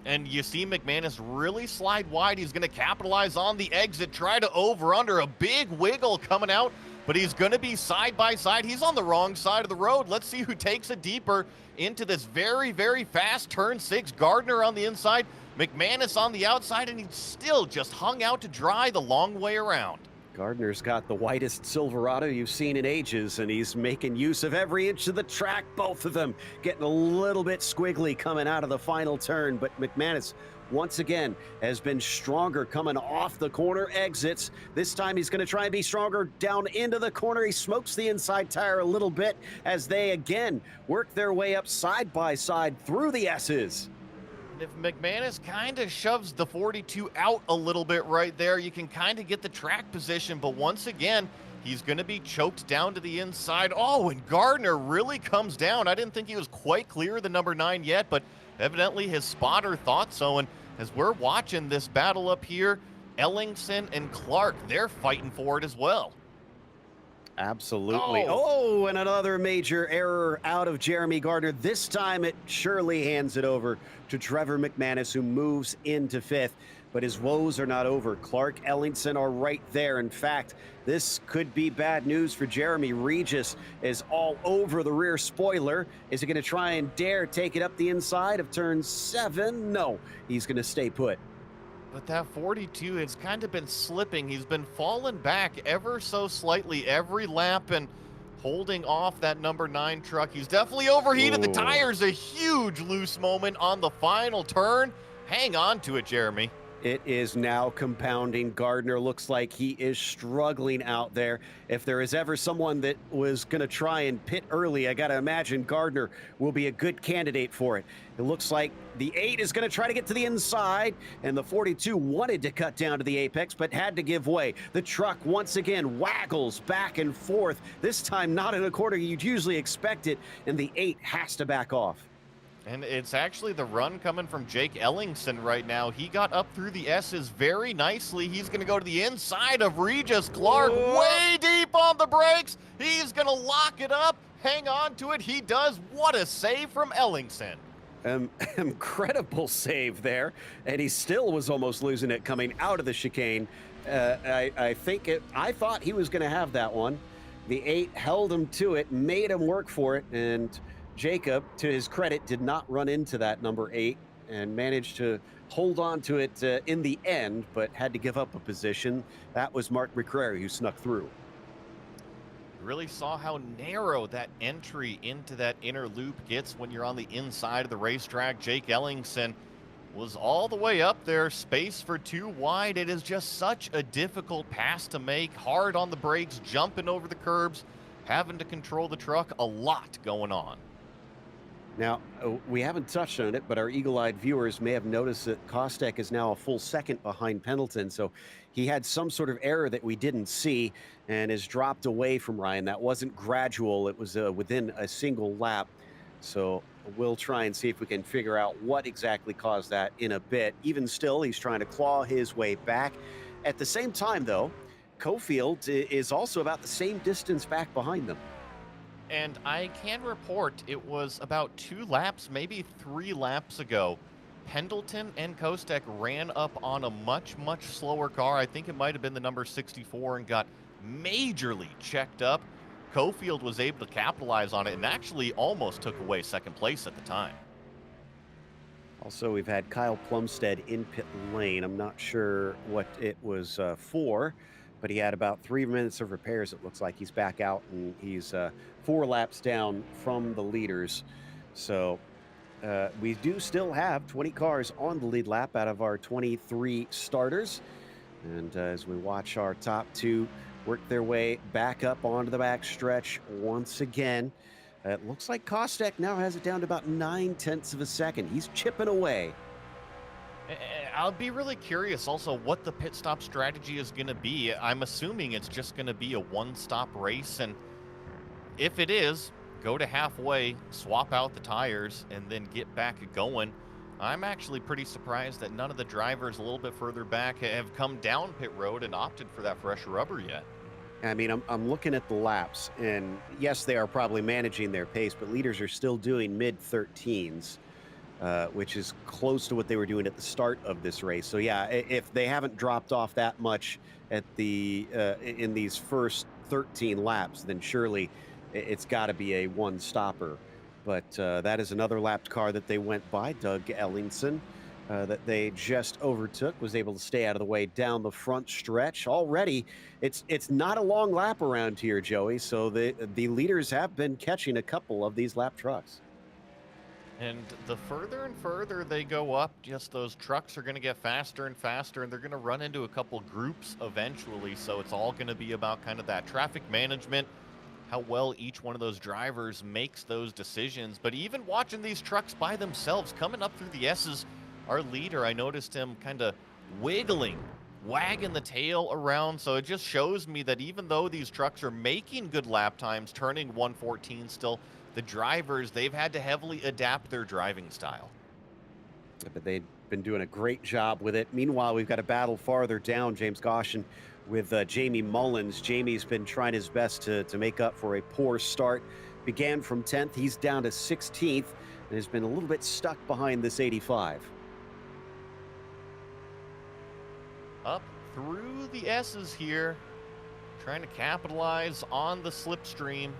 And you see McManus really slide wide. He's going to capitalize on the exit, try to over-under, a big wiggle coming out, but he's going to be side by side. He's on the wrong side of the road. Let's see who takes it deeper into this very, very fast turn 6. Gardner on the inside, McManus on the outside, and he still just hung out to dry the long way around. Gardner's got the whitest Silverado you've seen in ages, and he's making use of every inch of the track, both of them getting a little bit squiggly coming out of the final turn, but McManus once again has been stronger coming off the corner exits. This time he's going to try and be stronger down into the corner. He smokes the inside tire a little bit as they again work their way up side by side through the S's. If McManus kind of shoves the 42 out a little bit right there, you can kind of get the track position, but once again, he's going to be choked down to the inside. Oh, and Gardner really comes down. I didn't think he was quite clear of the number 9 yet, but evidently his spotter thought so. And as we're watching this battle up here, Ellingson and Clark, they're fighting for it as well. Absolutely. Oh, and another major error out of Jeremy Gardner. This time it surely hands it over to Trevor McManus, who moves into 5th. But his woes are not over. Clark, Ellingson are right there. In fact, this could be bad news for Jeremy. Regis is all over the rear spoiler. Is he going to try and dare take it up the inside of turn 7? No, he's going to stay put. But that 42 has kind of been slipping. He's been falling back ever so slightly every lap and holding off that number 9 truck. He's definitely overheated the tires. A huge loose moment on the final turn. Hang on to it, Jeremy. It is now compounding. Gardner looks like he is struggling out there. If there is ever someone that was going to try and pit early, I got to imagine Gardner will be a good candidate for it. It looks like the 8 is going to try to get to the inside, and the 42 wanted to cut down to the apex, but had to give way. The truck once again waggles back and forth, this time not in a corner you'd usually expect it, and the 8 has to back off. And it's actually the run coming from Jake Ellingson right now. He got up through the S's very nicely. He's going to go to the inside of Regis Clark, way deep on the brakes. He's going to lock it up, hang on to it. He does. What a save from Ellingson. Incredible save there, and he still was almost losing it coming out of the chicane. I thought he was going to have that one. The 8 held him to it, made him work for it, and Jacob, to his credit, did not run into that number 8 and managed to hold on to it in the end, but had to give up a position. That was Mark McCrary who snuck through. Really saw how narrow that entry into that inner loop gets when you're on the inside of the racetrack. Jake Ellingson was all the way up there, space for 2 wide. It is just such a difficult pass to make, hard on the brakes, jumping over the curbs, having to control the truck, a lot going on. Now, we haven't touched on it, but our eagle-eyed viewers may have noticed that Kostek is now a full second behind Pendleton, so he had some sort of error that we didn't see and has dropped away from Ryan. That wasn't gradual. It was within a single lap. So we'll try and see if we can figure out what exactly caused that in a bit. Even still, he's trying to claw his way back. At the same time, though, Cofield is also about the same distance back behind them. And I can report it was about 2 laps, maybe 3 laps ago. Pendleton and Kostek ran up on a much, much slower car. I think it might have been the number 64 and got majorly checked up. Cofield was able to capitalize on it and actually almost took away second place at the time. Also, we've had Kyle Plumstead in pit lane. I'm not sure what it was for, but he had about 3 minutes of repairs. It looks like he's back out, and he's 4 laps down from the leaders. So we do still have 20 cars on the lead lap out of our 23 starters. And as we watch our top 2 work their way back up onto the back stretch once again, it looks like Kostek now has it down to about 9/10 of a second. He's chipping away. I'll be really curious also what the pit stop strategy is going to be. I'm assuming it's just going to be a one-stop race, and if it is, go to halfway, swap out the tires, and then get back going. I'm actually pretty surprised that none of the drivers a little bit further back have come down pit road and opted for that fresh rubber yet. I mean, I'm looking at the laps, and yes, they are probably managing their pace, but leaders are still doing mid-13s, which is close to what they were doing at the start of this race. So yeah, if they haven't dropped off that much at the in these first 13 laps, then surely it's got to be a one-stopper. But that is another lapped car that they went by, Doug Ellingson, that they just overtook, was able to stay out of the way down the front stretch. Already, it's not a long lap around here, Joey, so the leaders have been catching a couple of these lap trucks. And the further and further they go up, just those trucks are going to get faster and faster, and they're going to run into a couple groups eventually. So it's all going to be about kind of that traffic management, how well each one of those drivers makes those decisions. But even watching these trucks by themselves coming up through the S's, our leader, I noticed him kind of wiggling, wagging the tail around. So it just shows me that even though these trucks are making good lap times, turning 114 still, the drivers, they've had to heavily adapt their driving style. But they've been doing a great job with it. Meanwhile, we've got a battle farther down, James Goshen, with Jamie Mullins. Jamie's been trying his best to make up for a poor start. Began from 10th. He's down to 16th and has been a little bit stuck behind this 85. Up through the S's here, trying to capitalize on the slipstream.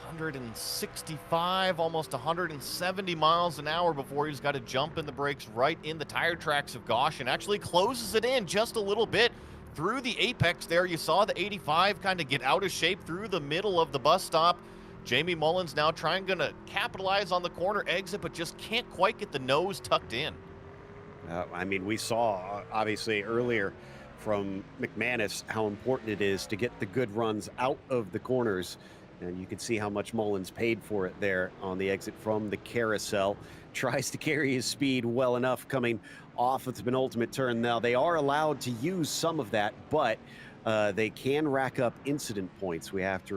165, almost 170 miles an hour before he's got to jump in the brakes right in the tire tracks of Goshen. Actually closes it in just a little bit through the apex there. You saw the 85 kind of get out of shape through the middle of the bus stop. Jamie Mullins now trying to capitalize on the corner exit, but just can't quite get the nose tucked in. I mean, we saw obviously earlier from McManus how important it is to get the good runs out of the corners. And you can see how much Mullins paid for it there on the exit from the carousel. Tries to carry his speed well enough coming off of the penultimate turn. Now, they are allowed to use some of that, but they can rack up incident points. We have to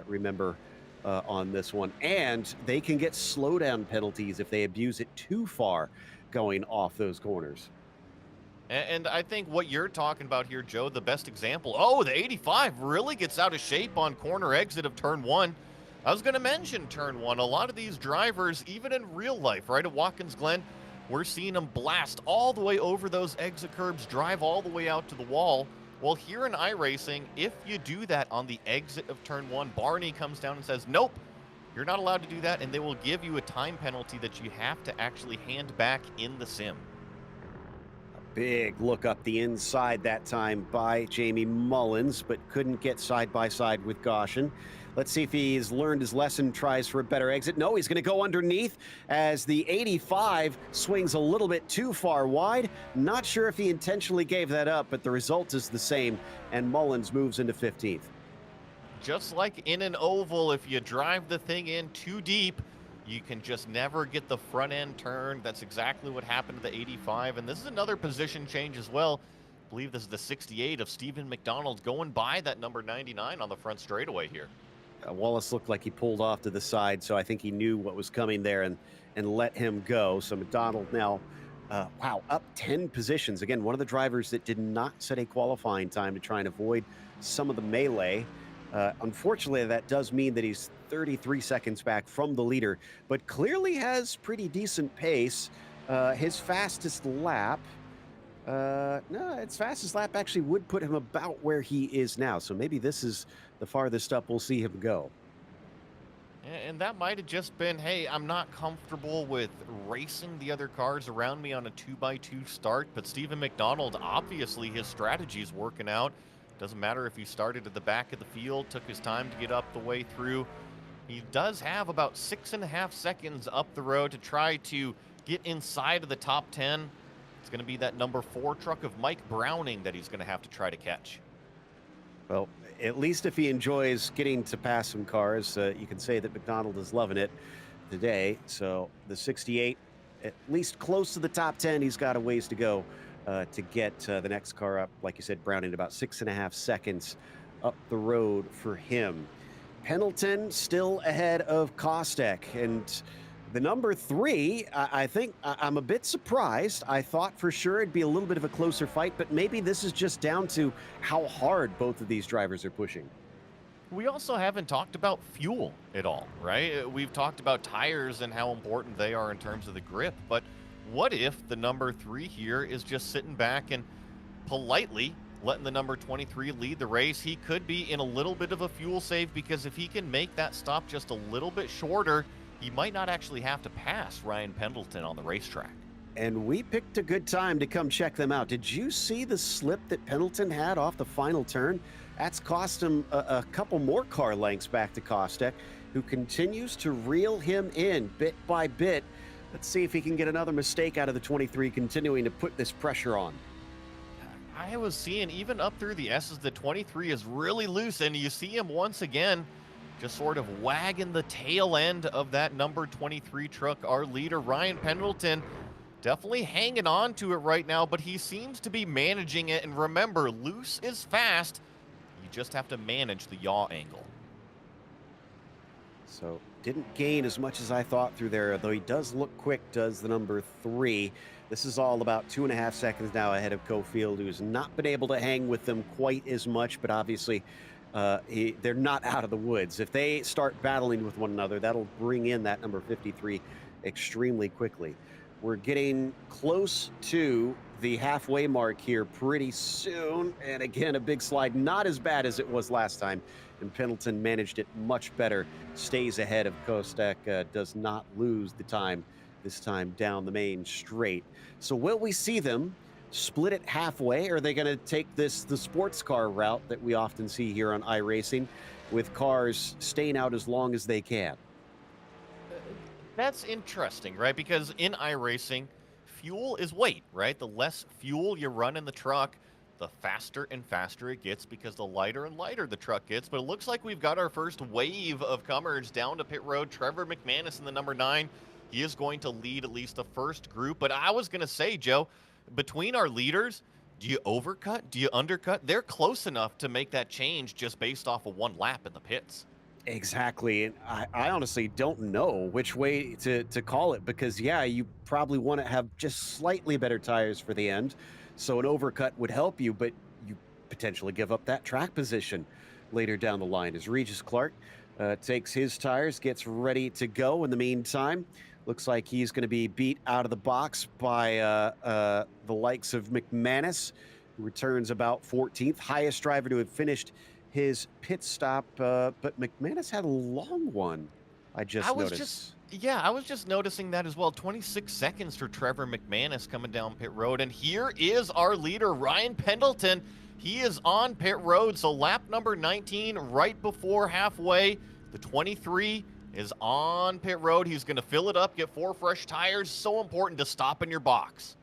remember on this one. And they can get slowdown penalties if they abuse it too far going off those corners. And I think what you're talking about here, Joe, the best example. Oh, the 85 really gets out of shape on corner exit of turn 1. I was going to mention turn 1. A lot of these drivers, even in real life, right at Watkins Glen, we're seeing them blast all the way over those exit curbs, drive all the way out to the wall. Well, here in iRacing, if you do that on the exit of turn 1, Barney comes down and says, nope, you're not allowed to do that, and they will give you a time penalty that you have to actually hand back in the sim. Big look up the inside that time by Jamie Mullins, but couldn't get side by side with Goshen. Let's see if he's learned his lesson, tries for a better exit. No, he's going to go underneath as the 85 swings a little bit too far wide. Not sure if he intentionally gave that up, but the result is the same, and Mullins moves into 15th. Just like in an oval, if you drive the thing in too deep, you can just never get the front end turn. That's exactly what happened to the 85. And this is another position change as well. I believe this is the 68 of Stephen McDonald going by that number 99 on the front straightaway here. Wallace looked like he pulled off to the side, so I think he knew what was coming there and let him go. So McDonald now Wow, up 10 positions. Again, one of the drivers that did not set a qualifying time to try and avoid some of the melee. Unfortunately, that does mean that he's 33 seconds back from the leader, but clearly has pretty decent pace. His fastest lap, no, its fastest lap actually would put him about where he is now. So maybe this is the farthest up we'll see him go. And that might have just been, hey, I'm not comfortable with racing the other cars around me on a 2x2 start. But Stephen McDonald, obviously his strategy is working out. Doesn't matter if he started at the back of the field, took his time to get up the way through. He does have about 6.5 seconds up the road to try to get inside of the top 10. It's going to be that number 4 truck of Mike Browning that he's going to have to try to catch. Well, at least if he enjoys getting to pass some cars, you can say that McDonald is loving it today. So the 68, at least close to the top 10, he's got a ways to go to get the next car up. Like you said, Browning, about 6.5 seconds up the road for him. Pendleton still ahead of Kostek. And the number 3, I think I'm a bit surprised. I thought for sure it'd be a little bit of a closer fight, but maybe this is just down to how hard both of these drivers are pushing. We also haven't talked about fuel at all, right? We've talked about tires and how important they are in terms of the grip, but what if the number 3 here is just sitting back and politely letting the number 23 lead the race? He could be in a little bit of a fuel save, because if he can make that stop just a little bit shorter, he might not actually have to pass Ryan Pendleton on the racetrack. And we picked a good time to come check them out. Did you see the slip that Pendleton had off the final turn? That's cost him a couple more car lengths back to Kostek, who continues to reel him in bit by bit. Let's see if he can get another mistake out of the 23, continuing to put this pressure on. I was seeing even up through the S's, the 23 is really loose, and you see him once again just sort of wagging the tail end of that number 23 truck. Our leader, Ryan Pendleton, definitely hanging on to it right now, but he seems to be managing it. And remember, loose is fast. You just have to manage the yaw angle. So didn't gain as much as I thought through there, though he does look quick, does the number 3. This is all about 2.5 seconds now ahead of Cofield, who's not been able to hang with them quite as much, but obviously they're not out of the woods. If they start battling with one another, that'll bring in that number 53 extremely quickly. We're getting close to the halfway mark here pretty soon. And again, a big slide, not as bad as it was last time. And Pendleton managed it much better, stays ahead of Kostek, does not lose the time this time down the main straight. So will we see them split it halfway, or are they going to take the sports car route that we often see here on iRacing, with cars staying out as long as they can? That's interesting, right? Because in iRacing, fuel is weight, right? The less fuel you run in the truck, the faster and faster it gets, because the lighter and lighter the truck gets. But it looks like we've got our first wave of comers down to pit road. Trevor McManus in the number 9. He is going to lead at least the first group. But I was going to say, Joe, between our leaders, do you overcut? Do you undercut? They're close enough to make that change just based off of one lap in the pits. Exactly. And I honestly don't know which way to call it, because, yeah, you probably want to have just slightly better tires for the end. So an overcut would help you, but you potentially give up that track position later down the line. As Regis Clark takes his tires, gets ready to go. In the meantime, looks like he's going to be beat out of the box by the likes of McManus, who returns about 14th, highest driver to have finished his pit stop. But McManus had a long one, I noticed. I was just noticing that as well. 26 seconds for Trevor McManus coming down pit road. And here is our leader, Ryan Pendleton. He is on pit road. So lap number 19, right before halfway. The 23 is on pit road. He's going to fill it up, get 4 fresh tires. So important to stop in your box.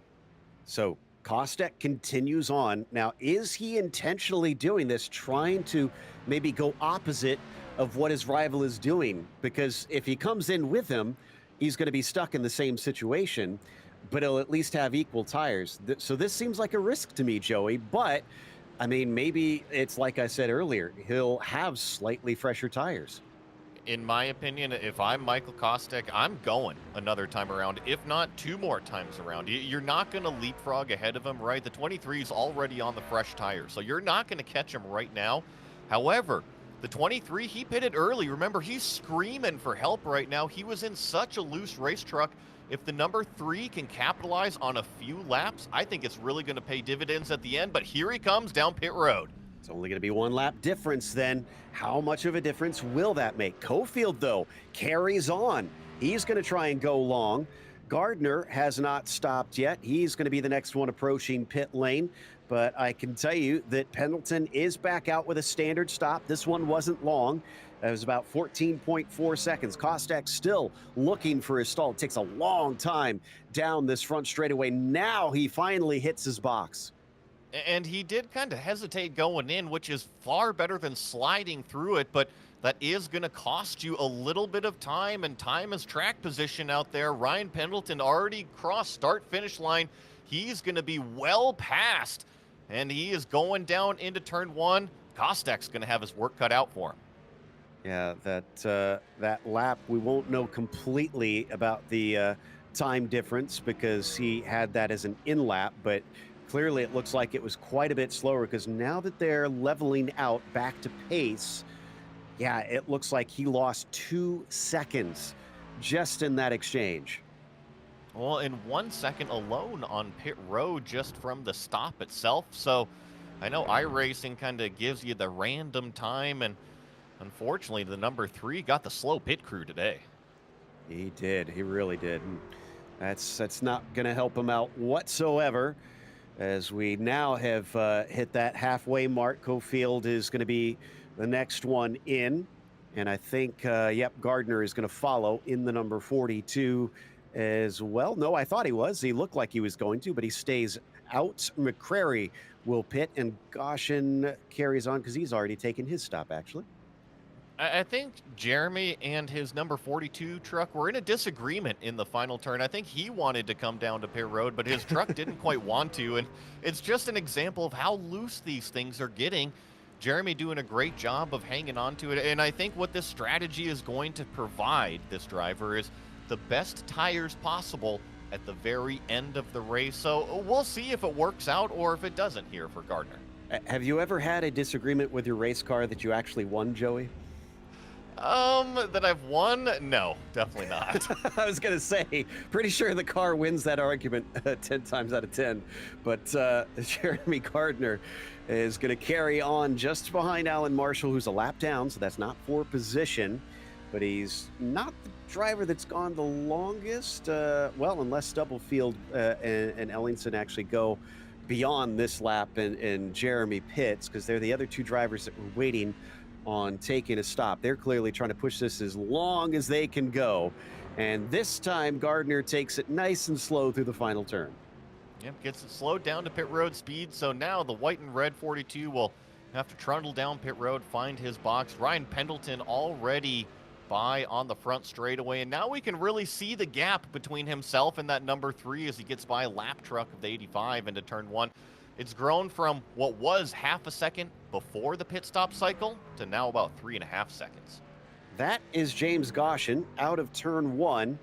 So Kostek continues on. Now, is he intentionally doing this, trying to maybe go opposite of what his rival is doing? Because if he comes in with him, he's going to be stuck in the same situation, but he'll at least have equal tires. So this seems like a risk to me, Joey. But, I mean, maybe it's like I said earlier, he'll have slightly fresher tires. In my opinion, if I'm Michael Kostek, I'm going another time around, if not 2 more times around. You're not going to leapfrog ahead of him, right? The 23 is already on the fresh tire, so you're not going to catch him right now. However, the 23, he pitted early. Remember, he's screaming for help right now. He was in such a loose race truck. If the number 3 can capitalize on a few laps, I think it's really going to pay dividends at the end. But here he comes down pit road. It's only going to be 1 lap difference then. How much of a difference will that make? Cofield, though, carries on. He's going to try and go long. Gardner has not stopped yet. He's going to be the next one approaching pit lane. But I can tell you that Pendleton is back out with a standard stop. This one wasn't long. It was about 14.4 seconds. Kostek still looking for his stall. It takes a long time down this front straightaway. Now he finally hits his box. And he did kind of hesitate going in, which is far better than sliding through it, but that is going to cost you a little bit of time, and time is track position out there. Ryan Pendleton already crossed start-finish line. He's going to be well past, and he is going down into turn 1. Kostek's going to have his work cut out for him. Yeah, that lap, we won't know completely about the time difference because he had that as an in lap, but clearly it looks like it was quite a bit slower because now that they're leveling out back to pace, yeah, it looks like he lost 2 seconds just in that exchange. Well, in 1 second alone on pit road just from the stop itself. So I know iRacing kind of gives you the random time, and unfortunately the number 3 got the slow pit crew today. He did. He really did. And that's not going to help him out whatsoever. As we now have hit that halfway mark, Cofield is going to be the next one in. And I think, yep, Gardner is going to follow in the number 42 as well. No, I thought he was. He looked like he was going to, but he stays out. McCrary will pit, and Goshen carries on because he's already taken his stop, actually. I think Jeremy and his number 42 truck were in a disagreement in the final turn. I think he wanted to come down to pit road, but his truck didn't quite want to. And it's just an example of how loose these things are getting. Jeremy doing a great job of hanging on to it. And I think what this strategy is going to provide this driver is the best tires possible at the very end of the race. So we'll see if it works out or if it doesn't here for Gardner. Have you ever had a disagreement with your race car that you actually won, Joey? That I've won? No, definitely not. I was going to say, pretty sure the car wins that argument 10 times out of 10. But Jeremy Gardner is going to carry on just behind Alan Marshall, who's a lap down, so that's not for position. But he's not the driver that's gone the longest. Well, unless Stubblefield and Ellingson actually go beyond this lap and Jeremy pits, because they're the other 2 drivers that were waiting on taking a stop. They're clearly trying to push this as long as they can go. And this time, Gardner takes it nice and slow through the final turn. Yep, gets it slowed down to pit road speed. So now the white and red 42 will have to trundle down pit road, find his box. Ryan Pendleton already by on the front straightaway. And now we can really see the gap between himself and that number 3 as he gets by a lap truck of the 85 into turn 1. It's grown from what was half a second before the pit stop cycle to now about 3.5 seconds. That is James Goshen out of turn 1,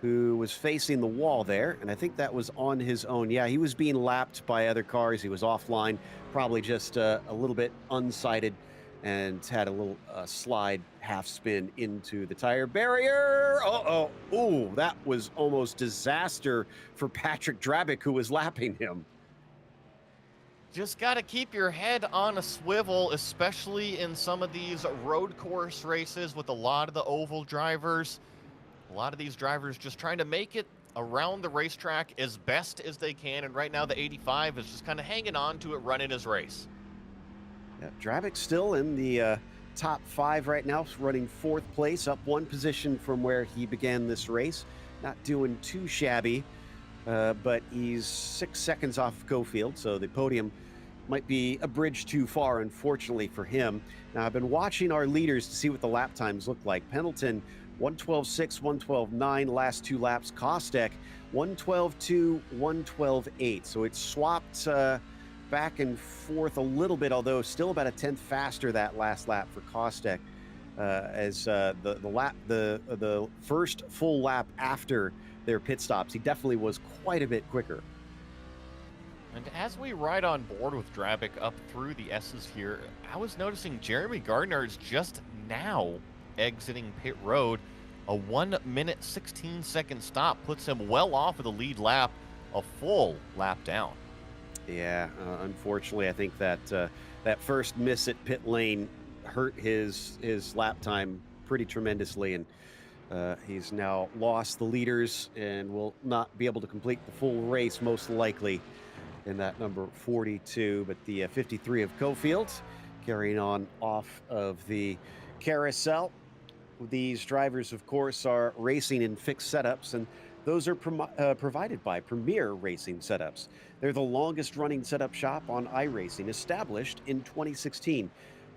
who was facing the wall there. And I think that was on his own. Yeah, he was being lapped by other cars. He was offline, probably just a little bit unsighted and had a little slide half spin into the tire barrier. Ooh, that was almost disaster for Patrick Drabick, who was lapping him. Just got to keep your head on a swivel, especially in some of these road course races with a lot of the oval drivers. A lot of these drivers just trying to make it around the racetrack as best as they can. And right now the 85 is just kind of hanging on to it, running his race. Yeah, Drabick's still in the top 5 right now, running 4th place, up 1 position from where he began this race. Not doing too shabby, but he's 6 seconds off Cofield, so the podium might be a bridge too far, unfortunately for him. Now, I've been watching our leaders to see what the lap times look like. Pendleton, 1:12.6, 1:12.9, last 2 laps. Kostek, 1:12.2, 1:12.8. So it's swapped back and forth a little bit, although still about a tenth faster that last lap for Kostek. as the first full lap after their pit stops. He definitely was quite a bit quicker. And as we ride on board with Drabic up through the S's here, I was noticing Jeremy Gardner is just now exiting pit road. A 1 minute 16-second stop puts him well off of the lead lap, a full lap down. Yeah, unfortunately, I think that that first miss at pit lane hurt his lap time pretty tremendously, and he's now lost the leaders and will not be able to complete the full race most likely in that number 42. But the 53 of Cofield carrying on off of the carousel. These drivers, of course, are racing in fixed setups, and those are provided by Premier Racing Setups. They're the longest running setup shop on iRacing, established in 2016.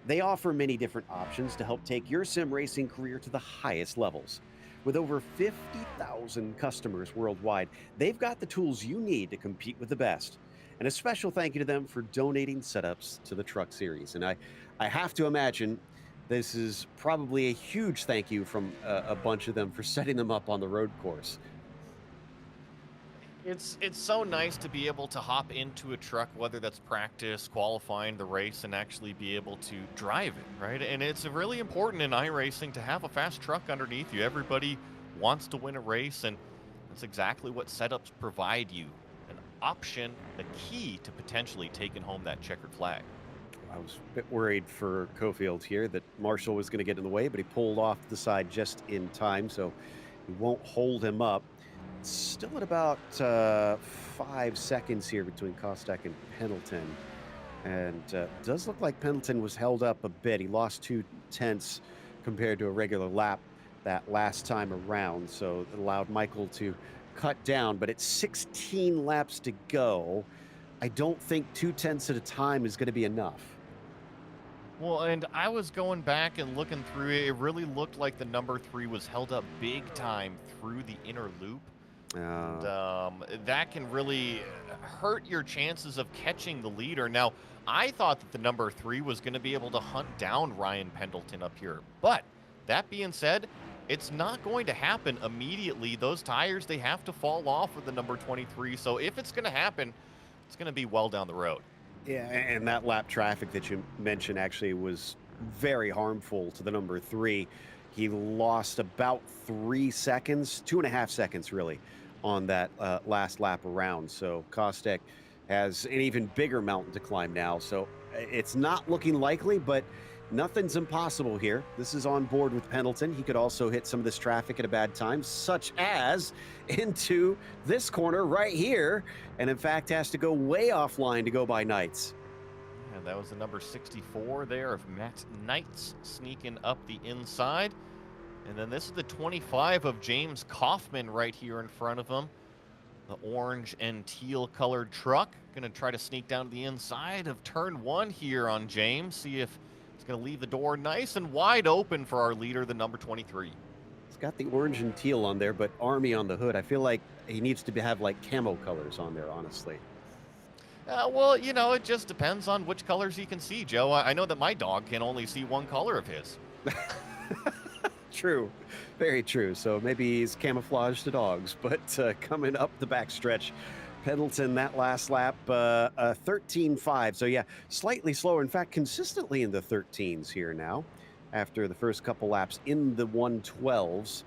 They offer many different options to help take your sim racing career to the highest levels. With over 50,000 customers worldwide, they've got the tools you need to compete with the best. And a special thank you to them for donating setups to the Truck Series. And I have to imagine this is probably a huge thank you from a bunch of them for setting them up on the road course. It's so nice to be able to hop into a truck, whether that's practice, qualifying the race, and actually be able to drive it, right? And it's really important in iRacing to have a fast truck underneath you. Everybody wants to win a race, and that's exactly what setups provide you. An option, a key to potentially taking home that checkered flag. I was a bit worried for Cofield here that Marshall was going to get in the way, but he pulled off the side just in time, so he won't hold him up. Still at about 5 seconds here between Kostek and Pendleton. And does look like Pendleton was held up a bit. He lost 2/10 compared to a regular lap that last time around, so it allowed Michael to cut down. But it's 16 laps to go. I don't think 2/10 at a time is going to be enough. Well, and I was going back and looking through it. It really looked like the number 3 was held up big time through the inner loop. And that can really hurt your chances of catching the leader. Now, I thought that the number 3 was going to be able to hunt down Ryan Pendleton up here. But that being said, it's not going to happen immediately. Those tires, they have to fall off with the number 23. So if it's going to happen, it's going to be well down the road. Yeah, and that lap traffic that you mentioned actually was very harmful to the number 3. He lost about 3 seconds, 2.5 seconds really, on that last lap around. So Kostek has an even bigger mountain to climb now. So it's not looking likely, but nothing's impossible here. This is on board with Pendleton. He could also hit some of this traffic at a bad time, such as into this corner right here, and in fact has to go way offline to go by Knights. And that was the number 64 there of Matt Knights sneaking up the inside. And then this is the 25 of James Kaufman right here in front of him. The orange and teal colored truck. Going to try to sneak down to the inside of turn 1 here on James. See if he's going to leave the door nice and wide open for our leader, the number 23. It's got the orange and teal on there, but Army on the hood. I feel like he needs to have like camo colors on there, honestly. Well, you know, it just depends on which colors he can see, Joe. I know that my dog can only see one color of his. True, very true. So maybe he's camouflaged to dogs, but coming up the backstretch, Pendleton that last lap, 13.5. So yeah, slightly slower. In fact, consistently in the 13s here now after the first couple laps in the 112s.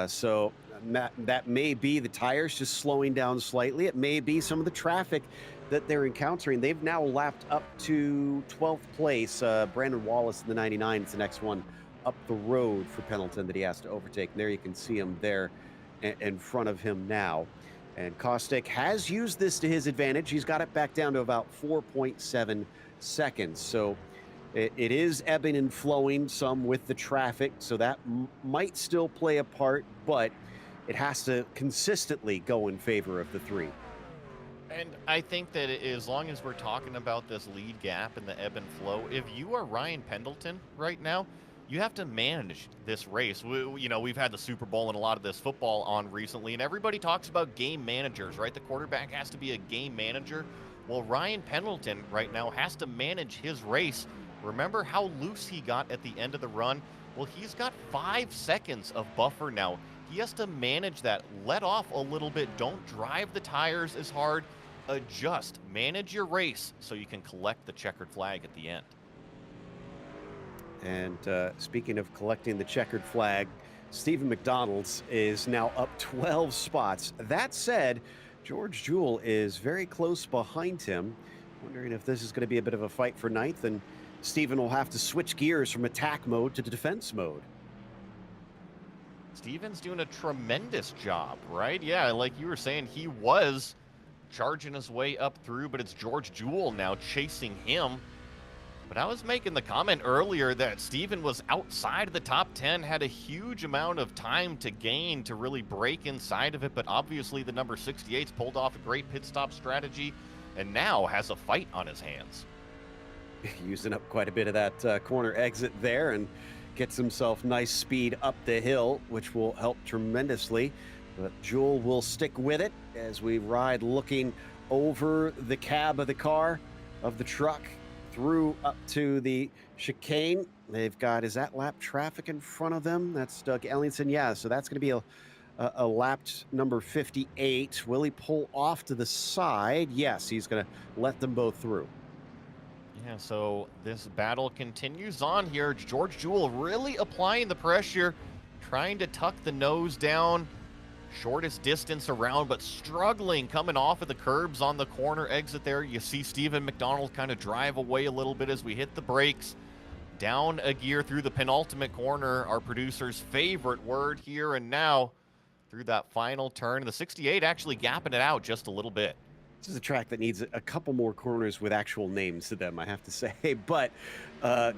So that may be the tires just slowing down slightly. It may be some of the traffic that they're encountering. They've now lapped up to 12th place. Brandon Wallace in the 99 is the next one up the road for Pendleton that he has to overtake. And there you can see him there in front of him now. And Kostek has used this to his advantage. He's got it back down to about 4.7 seconds. So it is ebbing and flowing some with the traffic. So that might still play a part, but it has to consistently go in favor of the 3. And I think that as long as we're talking about this lead gap and the ebb and flow, if you are Ryan Pendleton right now, you have to manage this race. We've had the Super Bowl and a lot of this football on recently, and everybody talks about game managers, right? The quarterback has to be a game manager. Well, Ryan Pendleton right now has to manage his race. Remember how loose he got at the end of the run? Well, he's got 5 seconds of buffer now. He has to manage that. Let off a little bit. Don't drive the tires as hard. Adjust. Manage your race so you can collect the checkered flag at the end. And speaking of collecting the checkered flag, Stephen McDonald's is now up 12 spots. That said, George Jewell is very close behind him. Wondering if this is going to be a bit of a fight for ninth, and Stephen will have to switch gears from attack mode to defense mode. Steven's doing a tremendous job, right? Yeah, like you were saying, he was charging his way up through, but it's George Jewell now chasing him. But I was making the comment earlier that Steven was outside of the top 10, had a huge amount of time to gain to really break inside of it, but obviously the number 68's pulled off a great pit stop strategy and now has a fight on his hands. Using up quite a bit of that corner exit there, and gets himself nice speed up the hill, which will help tremendously. But Jewell will stick with it as we ride looking over the cab of the car, of the truck, through up to the chicane. They've got, is that lap traffic in front of them? That's Doug Ellingson. Yeah, so that's going to be a lapped number 58. Will he pull off to the side? Yes, he's going to let them both through. Yeah, so this battle continues on here. George Jewell really applying the pressure, trying to tuck the nose down. Shortest distance around, but struggling coming off of the curbs on the corner exit there. You see Stephen McDonald kind of drive away a little bit as we hit the brakes. Down a gear through the penultimate corner, our producer's favorite word here and now, through that final turn. The 68 actually gapping it out just a little bit. This is a track that needs a couple more corners with actual names to them, I have to say. But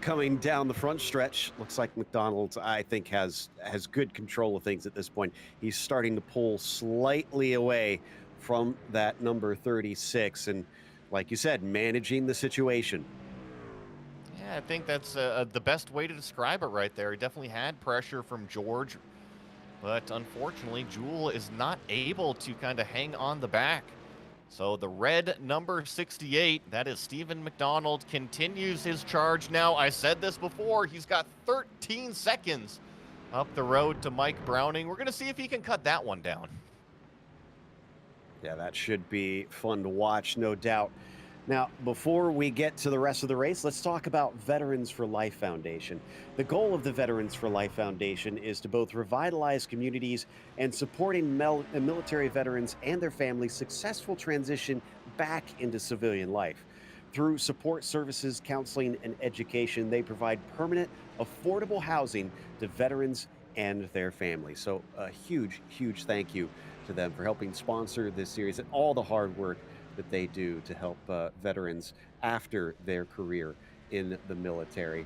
coming down the front stretch, looks like McDonald's, I think, has good control of things at this point. He's starting to pull slightly away from that number 36. And like you said, managing the situation. Yeah, I think that's the best way to describe it right there. He definitely had pressure from George, but unfortunately, Jewell is not able to kind of hang on the back. So the red number 68, that is Stephen McDonald, continues his charge now. I said this before, he's got 13 seconds up the road to Mike Browning. We're going to see if he can cut that one down. Yeah, that should be fun to watch, no doubt. Now, before we get to the rest of the race, let's talk about Veterans for Life Foundation. The goal of the Veterans for Life Foundation is to both revitalize communities and supporting military veterans and their families' successful transition back into civilian life. Through support services, counseling, and education, they provide permanent, affordable housing to veterans and their families. So a huge, huge thank you to them for helping sponsor this series and all the hard work that they do to help veterans after their career in the military.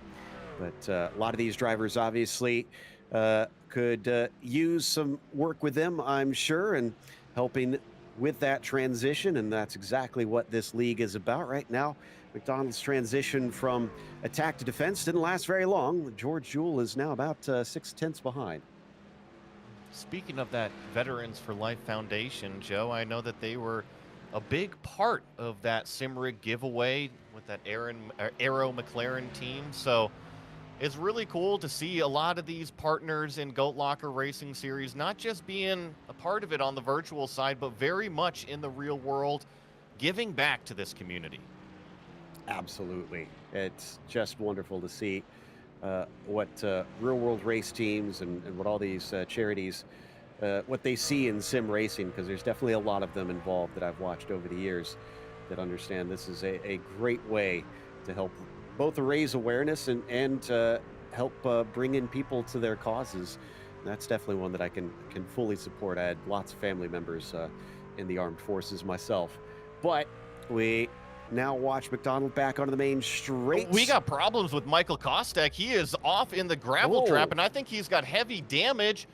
But a lot of these drivers obviously could use some work with them, I'm sure, and helping with that transition. And that's exactly what this league is about right now. McDonald's transition from attack to defense didn't last very long. George Jewell is now about 6/10 behind. Speaking of that Veterans for Life Foundation, Joe, I know that they were a big part of that Simrig giveaway with that Aero McLaren team. So it's really cool to see a lot of these partners in Goat Locker Racing Series, not just being a part of it on the virtual side, but very much in the real world, giving back to this community. Absolutely. It's just wonderful to see what real world race teams and what all these charities what they see in sim racing, because there's definitely a lot of them involved that I've watched over the years that understand this is a great way to help both raise awareness and help bring in people to their causes. And that's definitely one that I can fully support. I had lots of family members in the armed forces myself. But we now watch McDonald back onto the main straight. We got problems with Michael Kostek. He is off in the gravel trap, and I think he's got heavy damage.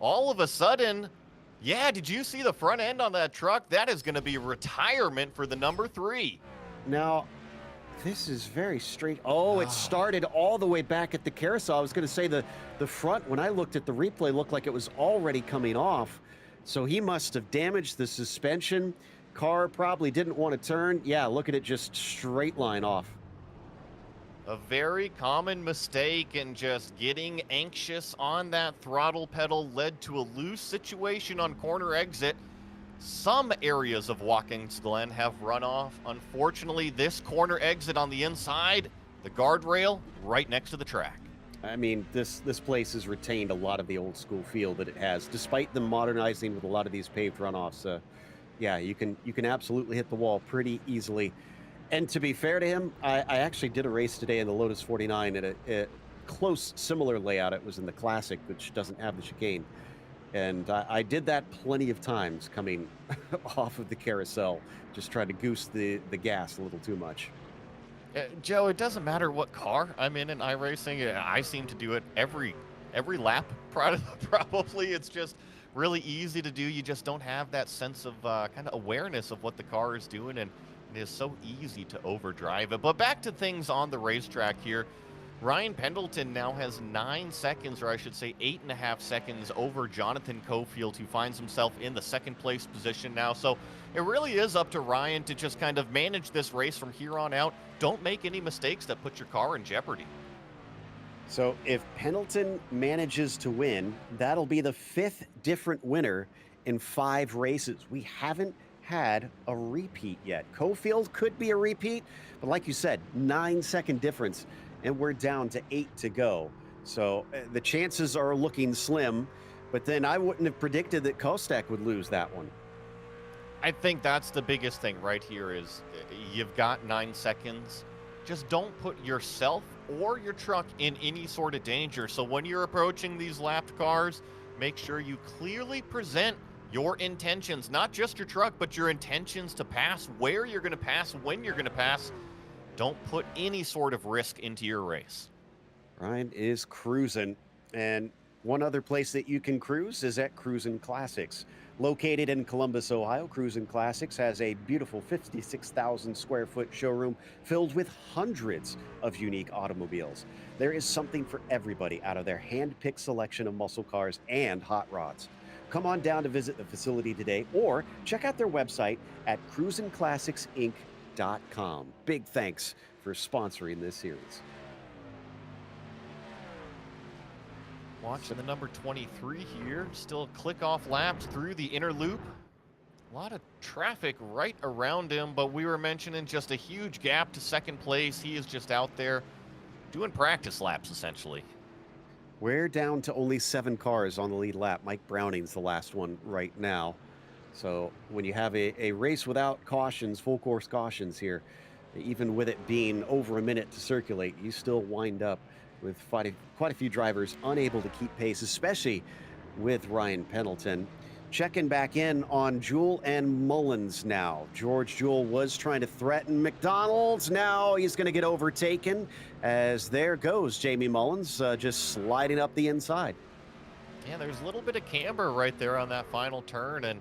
All of a sudden, yeah, did you see the front end on that truck? That is going to be retirement for the number 3. Now, this is very straight. Oh, it started all the way back at the carousel. I was going to say the front, when I looked at the replay, looked like it was already coming off. So he must have damaged the suspension. Car probably didn't want to turn. Yeah, look at it, just straight line off. A very common mistake, and just getting anxious on that throttle pedal led to a loose situation on corner exit. Some areas of Watkins Glen have runoff. Unfortunately, this corner exit on the inside, the guardrail right next to the track. I mean, this place has retained a lot of the old school feel that it has, despite them modernizing with a lot of these paved runoffs. Yeah, you can absolutely hit the wall pretty easily. And to be fair to him, I actually did a race today in the Lotus 49 at a close similar layout. It was in the Classic, which doesn't have the chicane. And I did that plenty of times coming off of the carousel, just trying to goose the gas a little too much. Joe, it doesn't matter what car I'm in iRacing. I seem to do it every lap. Probably, it's just really easy to do. You just don't have that sense of kind of awareness of what the car is doing, and it is so easy to overdrive it. But back to things on the racetrack here. Ryan Pendleton now has 9 seconds, or I should say 8.5 seconds over Jonathan Cofield, who finds himself in the second place position now. So it really is up to Ryan to just kind of manage this race from here on out. Don't make any mistakes that put your car in jeopardy. So if Pendleton manages to win, that'll be the 5th different winner in 5 races. We haven't had a repeat yet. Cofield could be a repeat, but like you said, 9-second difference, and we're down to 8 to go. So the chances are looking slim, but then I wouldn't have predicted that Kostek would lose that one. I think that's the biggest thing right here is you've got 9 seconds. Just don't put yourself or your truck in any sort of danger. So when you're approaching these lapped cars, make sure you clearly present your intentions, not just your truck, but your intentions to pass, where you're going to pass, when you're going to pass. Don't put any sort of risk into your race. Ryan is cruising, and one other place that you can cruise is at Cruisin' Classics. Located in Columbus, Ohio, Cruisin' Classics has a beautiful 56,000 square foot showroom filled with hundreds of unique automobiles. There is something for everybody out of their hand-picked selection of muscle cars and hot rods. Come on down to visit the facility today, or check out their website at cruisinclassicsinc.com. Big thanks for sponsoring this series. Watching the number 23 here, still click-off laps through the inner loop. A lot of traffic right around him, but we were mentioning just a huge gap to second place. He is just out there doing practice laps, essentially. We're down to only 7 cars on the lead lap. Mike Browning's the last one right now. So when you have a race without cautions, full course cautions here, even with it being over a minute to circulate, you still wind up with quite a few drivers unable to keep pace, especially with Ryan Pendleton. Checking back in on Jewell and Mullins now. George Jewell was trying to threaten McDonald's. Now he's going to get overtaken as there goes Jamie Mullins just sliding up the inside. Yeah, there's a little bit of camber right there on that final turn, and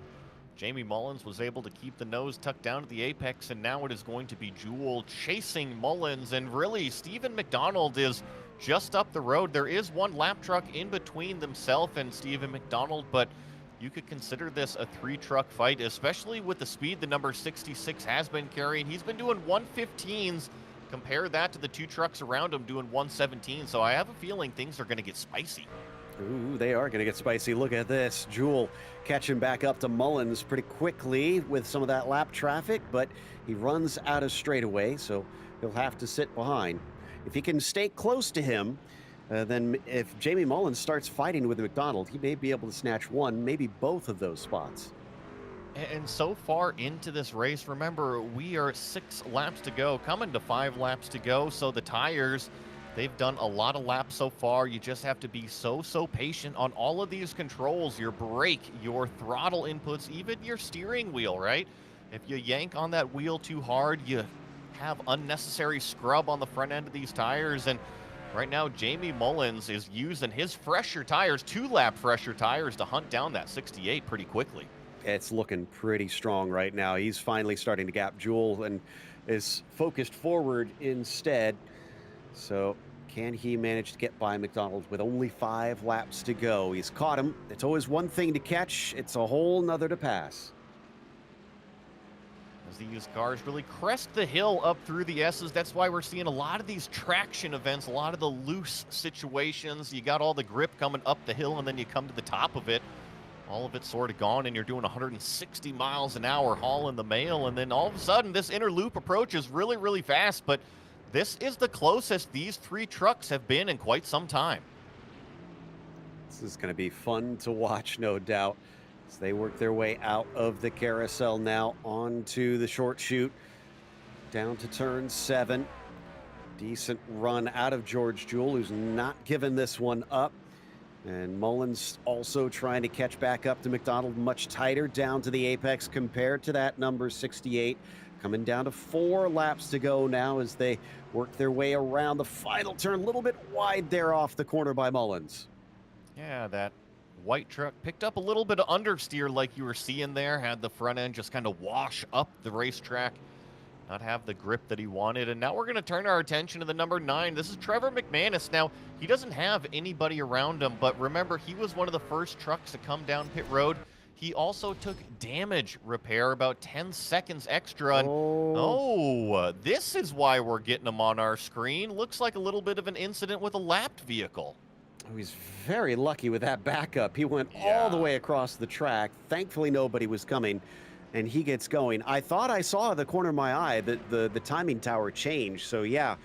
Jamie Mullins was able to keep the nose tucked down to the apex, and now it is going to be Jewell chasing Mullins, and really Stephen McDonald is just up the road. There is one lap truck in between themselves and Stephen McDonald, but you could consider this a 3-truck fight, especially with the speed the number 66 has been carrying. He's been doing 115s. Compare that to the 2 trucks around him doing 117. So I have a feeling things are going to get spicy. Ooh, they are going to get spicy. Look at this. Jewell catching back up to Mullins pretty quickly with some of that lap traffic, but he runs out of straightaway, so he'll have to sit behind. If he can stay close to him, then if Jamie Mullins starts fighting with McDonald, he may be able to snatch one, maybe both of those spots. And so far into this race, remember, we are 6 laps to go, coming to 5 laps to go. So the tires, they've done a lot of laps so far. You just have to be so patient on all of these controls, your brake, your throttle inputs, even your steering wheel, right? If you yank on that wheel too hard, you have unnecessary scrub on the front end of these tires. And right now, Jamie Mullins is using his fresher tires, 2-lap fresher tires, to hunt down that 68 pretty quickly. It's looking pretty strong right now. He's finally starting to gap Jewell and is focused forward instead. So can he manage to get by McDonald with only 5 laps to go? He's caught him. It's always one thing to catch. It's a whole nother to pass. as these cars really crest the hill up through the S's. That's why we're seeing a lot of these traction events, a lot of the loose situations. You got all the grip coming up the hill, and then you come to the top of it. All of it's sort of gone, and you're doing 160 miles an hour hauling the mail, and then all of a sudden this inner loop approach is really, really fast, but this is the closest these three trucks have been in quite some time. This is going to be fun to watch, no doubt, as they work their way out of the carousel now onto the short chute, down to turn 7. Decent run out of George Jewell, who's not giving this one up. And Mullins also trying to catch back up to McDonald, much tighter down to the apex compared to that number 68. Coming down to 4 laps to go now as they work their way around the final turn. A little bit wide there off the corner by Mullins. Yeah, that white truck picked up a little bit of understeer like you were seeing there, had the front end just kind of wash up the racetrack, not have the grip that he wanted. And now we're going to turn our attention to the number 9. This is Trevor McManus. Now, he doesn't have anybody around him, but remember, he was one of the first trucks to come down pit road. He also took damage repair, about 10 seconds extra. And this is why we're getting him on our screen. Looks like a little bit of an incident with a lapped vehicle. Oh, he's very lucky with that backup. He went all the way across the track. Thankfully, nobody was coming, and he gets going. I thought I saw at the corner of my eye that the timing tower changed. So, yeah,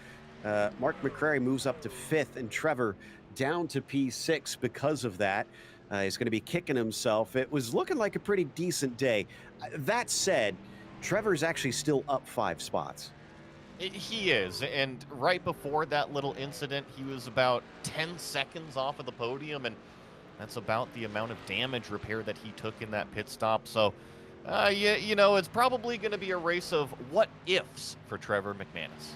Mark McCrary moves up to 5th, and Trevor down to P6 because of that. He's going to be kicking himself. It was looking like a pretty decent day. That said, Trevor's actually still up 5 spots. He is, and right before that little incident, he was about 10 seconds off of the podium, and that's about the amount of damage repair that he took in that pit stop. So, you know, it's probably going to be a race of what-ifs for Trevor McManus.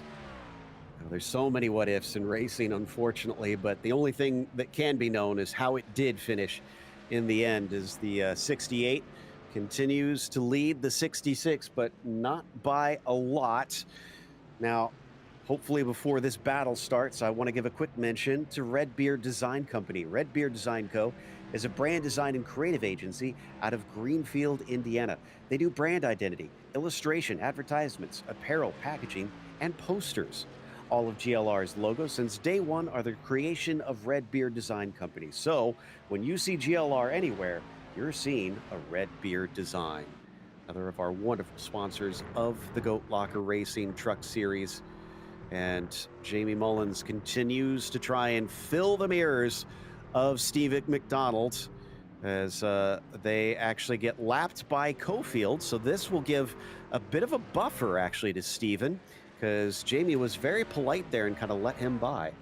Well, there's so many what-ifs in racing, unfortunately, but the only thing that can be known is how it did finish in the end, as the 68 continues to lead the 66, but not by a lot. Now, hopefully before this battle starts, I want to give a quick mention to Red Beard Design Company. Red Beard Design Co. is a brand design and creative agency out of Greenfield, Indiana. They do brand identity, illustration, advertisements, apparel, packaging, and posters. All of GLR's logos since day one are the creation of Red Beard Design Company. So when you see GLR anywhere, you're seeing a Red Beard design. Another of our wonderful sponsors of the Goat Locker Racing Truck Series. And Jamie Mullins continues to try and fill the mirrors of Steve McDonald as they actually get lapped by Cofield. So this will give a bit of a buffer actually to Steven, because Jamie was very polite there and kind of let him by.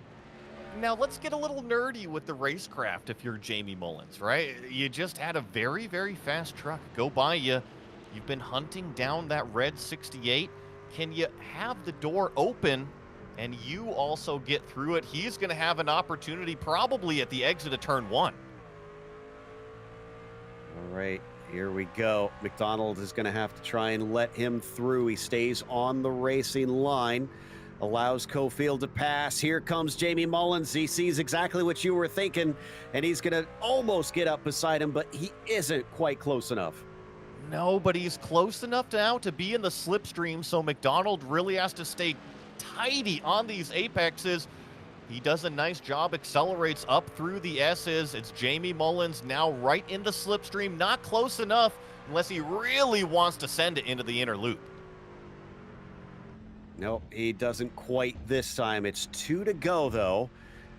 Now, let's get a little nerdy with the racecraft if you're Jamie Mullins, right? You just had a very, very fast truck go by you. You've been hunting down that red 68. Can you have the door open and you also get through it? He's going to have an opportunity probably at the exit of turn 1. All right, here we go. McDonald is going to have to try and let him through. He stays on the racing line, allows Cofield to pass. Here comes Jamie Mullins. He sees exactly what you were thinking, and he's going to almost get up beside him, but he isn't quite close enough. No, but he's close enough now to be in the slipstream, so McDonald really has to stay tidy on these apexes. He does a nice job, accelerates up through the S's. It's Jamie Mullins now right in the slipstream, not close enough unless he really wants to send it into the inner loop. Nope, he doesn't quite this time. It's 2 to go, though.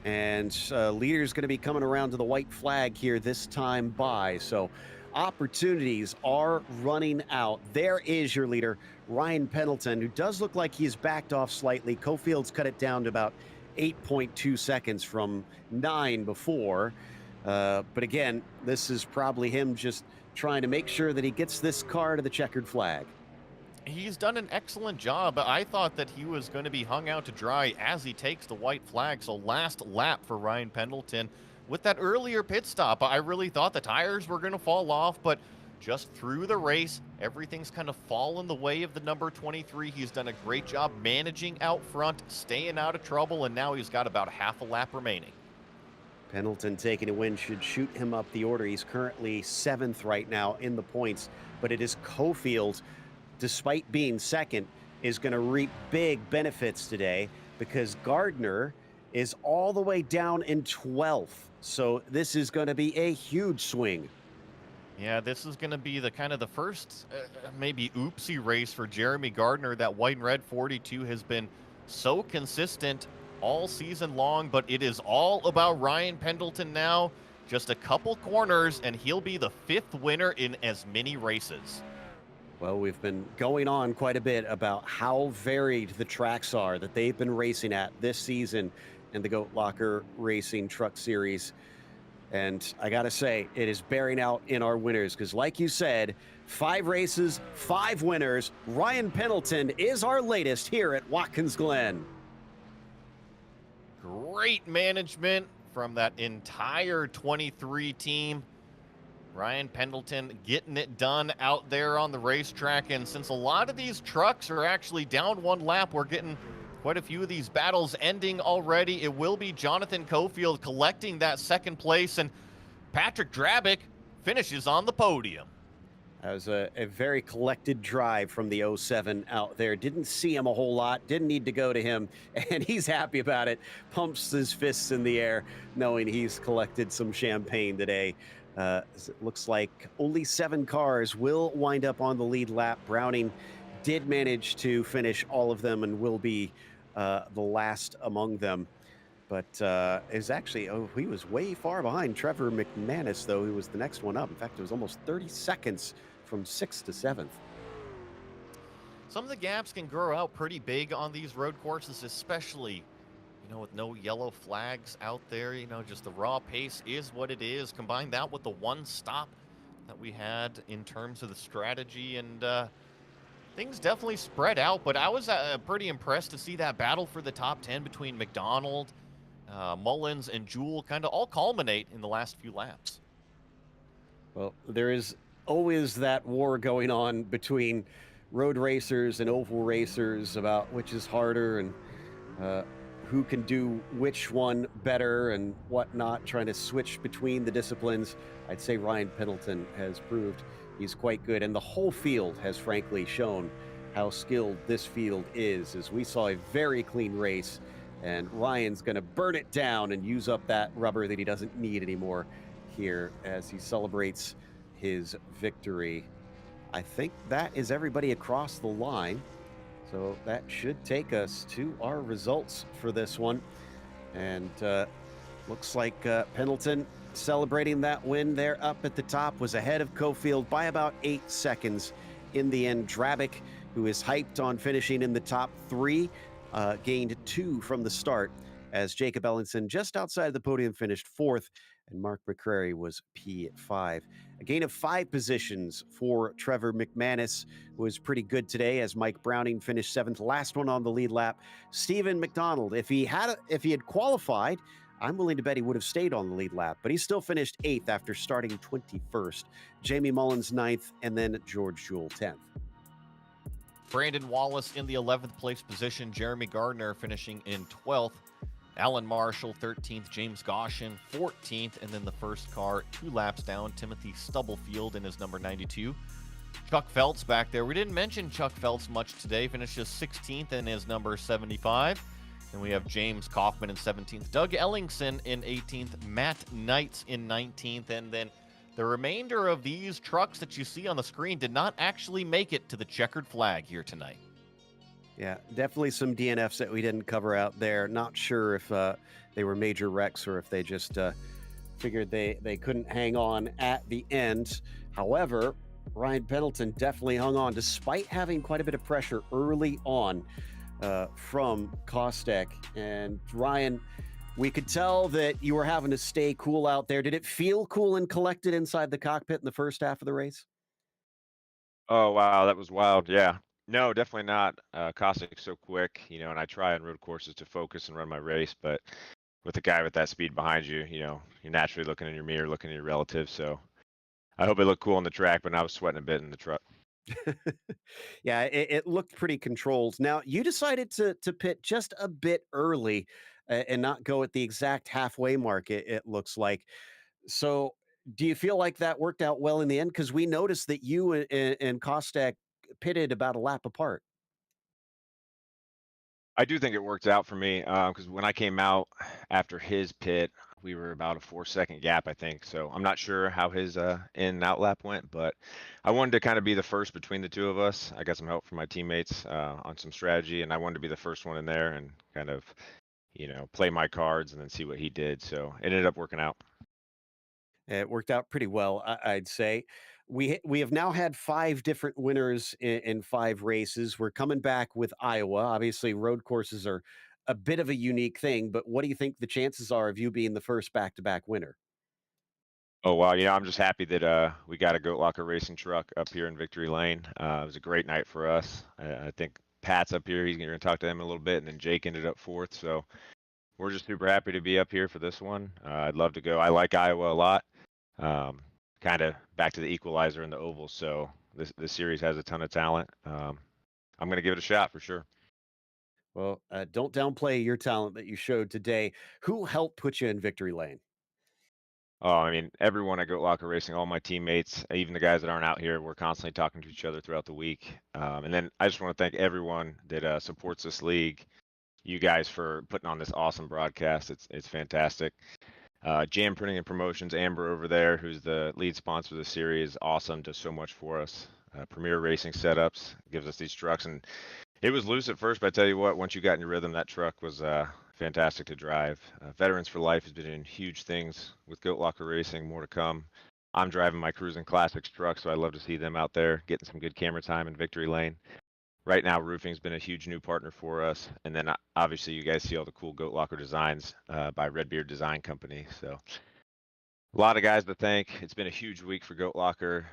And leader's going to be coming around to the white flag here this time by. So opportunities are running out. There is your leader, Ryan Pendleton, who does look like he's backed off slightly. Cofield's cut it down to about 8.2 seconds from 9 before. But again, this is probably him just trying to make sure that he gets this car to the checkered flag. He's done an excellent job. I thought that he was going to be hung out to dry as he takes the white flag. So last lap for Ryan Pendleton. With that earlier pit stop, I really thought the tires were going to fall off, but just through the race, everything's kind of fallen the way of the number 23. He's done a great job managing out front, staying out of trouble, and now he's got about half a lap remaining. Pendleton taking a win should shoot him up the order. He's currently 7th right now in the points, but it is Cofield despite being second, is going to reap big benefits today because Gardner is all the way down in 12th. So this is going to be a huge swing. Yeah, this is going to be the kind of the first maybe oopsie race for Jeremy Gardner. That white and red 42 has been so consistent all season long, but it is all about Ryan Pendleton now. Just a couple corners, and he'll be the 5th winner in as many races. Well, we've been going on quite a bit about how varied the tracks are that they've been racing at this season in the Goat Locker Racing Truck Series. And I got to say, it is bearing out in our winners because, like you said, 5 races, 5 winners. Ryan Pendleton is our latest here at Watkins Glen. Great management from that entire 23 team. Ryan Pendleton getting it done out there on the racetrack. And since a lot of these trucks are actually down one lap, we're getting quite a few of these battles ending already. It will be Jonathan Cofield collecting that second place, and Patrick Drabick finishes on the podium. That was a very collected drive from the 07 out there. Didn't see him a whole lot, didn't need to go to him, and he's happy about it. Pumps his fists in the air, knowing he's collected some champagne today. It looks like only 7 cars will wind up on the lead lap. Browning did manage to finish all of them and will be the last among them. But is actually, he was way far behind Trevor McManus, though, who was the next one up. In fact, it was almost 30 seconds from 6th to 7th. Some of the gaps can grow out pretty big on these road courses, especially, with no yellow flags out there. Just the raw pace is what it is. Combine that with the one stop that we had in terms of the strategy, and things definitely spread out. But I was pretty impressed to see that battle for the top 10 between McDonald, Mullins, and Jewell kind of all culminate in the last few laps. Well, there is always that war going on between road racers and oval racers about which is harder and who can do which one better and whatnot, trying to switch between the disciplines. I'd say Ryan Pendleton has proved he's quite good, and the whole field has frankly shown how skilled this field is, as we saw a very clean race, and Ryan's going to burn it down and use up that rubber that he doesn't need anymore here as he celebrates his victory. I think that is everybody across the line. So that should take us to our results for this one. And looks like Pendleton celebrating that win there up at the top, was ahead of Cofield by about 8 seconds in the end. Drabick, who is hyped on finishing in the top 3, gained 2 from the start, as Jacob Ellenson just outside the podium finished 4th, and Mark McCrary was P5. A gain of 5 positions for Trevor McManus was pretty good today, as Mike Browning finished 7th, last one on the lead lap. Stephen McDonald, if he had qualified, I'm willing to bet he would have stayed on the lead lap, but he still finished 8th after starting 21st. Jamie Mullins 9th, and then George Jewell 10th. Brandon Wallace in the 11th place position. Jeremy Gardner finishing in 12th. Alan Marshall 13th. James Goshen 14th. And then the first car 2 laps down, Timothy Stubblefield in his number 92. Chuck Feltz back there. We didn't mention Chuck Feltz much today. Finishes 16th in his number 75. And we have James Kaufman in 17th. Doug Ellingson in 18th. Matt Knights in 19th. And then the remainder of these trucks that you see on the screen did not actually make it to the checkered flag here tonight. Yeah, definitely some DNFs that we didn't cover out there. Not sure if they were major wrecks or if they just figured they couldn't hang on at the end. However, Ryan Pendleton definitely hung on despite having quite a bit of pressure early on from Kostek. And Ryan, we could tell that you were having to stay cool out there. Did it feel cool and collected inside the cockpit in the first half of the race? Oh, wow, that was wild. Yeah. No, definitely not. Cossack's so quick, and I try on road courses to focus and run my race, but with a guy with that speed behind you, you're naturally looking in your mirror, looking at your relatives. So I hope it looked cool on the track, but I was sweating a bit in the truck. Yeah, it looked pretty controlled. Now, you decided to pit just a bit early and not go at the exact halfway mark, it looks like. So do you feel like that worked out well in the end? Because we noticed that you and Kostek pitted about a lap apart? I do think it worked out for me because when I came out after his pit, we were about a 4 second gap, I think. So I'm not sure how his in and out lap went, but I wanted to kind of be the first between the two of us. I got some help from my teammates on some strategy, and I wanted to be the first one in there and kind of, play my cards and then see what he did. So it ended up working out. It worked out pretty well, I'd say. We have now had 5 different winners in 5 races. We're coming back with Iowa. Obviously, road courses are a bit of a unique thing, but what do you think the chances are of you being the first back-to-back winner? Oh wow, I'm just happy that we got a Goat Locker racing truck up here in Victory Lane. It was a great night for us. I think Pat's up here. He's going to talk to him in a little bit, and then Jake ended up fourth. So we're just super happy to be up here for this one. I'd love to go. I like Iowa a lot. Um, kind of back to the equalizer in the oval. So this series has a ton of talent. I'm going to give it a shot for sure. Well, don't downplay your talent that you showed today. Who helped put you in victory lane? Oh, I mean, everyone at Goat Locker Racing, all my teammates, even the guys that aren't out here, we're constantly talking to each other throughout the week. And then I just want to thank everyone that supports this league. You guys for putting on this awesome broadcast. It's fantastic. Jam Printing and Promotions, Amber over there, who's the lead sponsor of the series, awesome, does so much for us. Premier Racing Setups gives us these trucks, and it was loose at first, but I tell you what, once you got in your rhythm, that truck was fantastic to drive. Veterans for Life has been doing huge things with Goat Locker Racing, more to come. I'm driving my Cruising Classics truck, so I love to see them out there getting some good camera time in Victory Lane. Right now, roofing's been a huge new partner for us, and then obviously you guys see all the cool Goat Locker designs by Redbeard Design Company. So a lot of guys to thank. It's been a huge week for Goat Locker.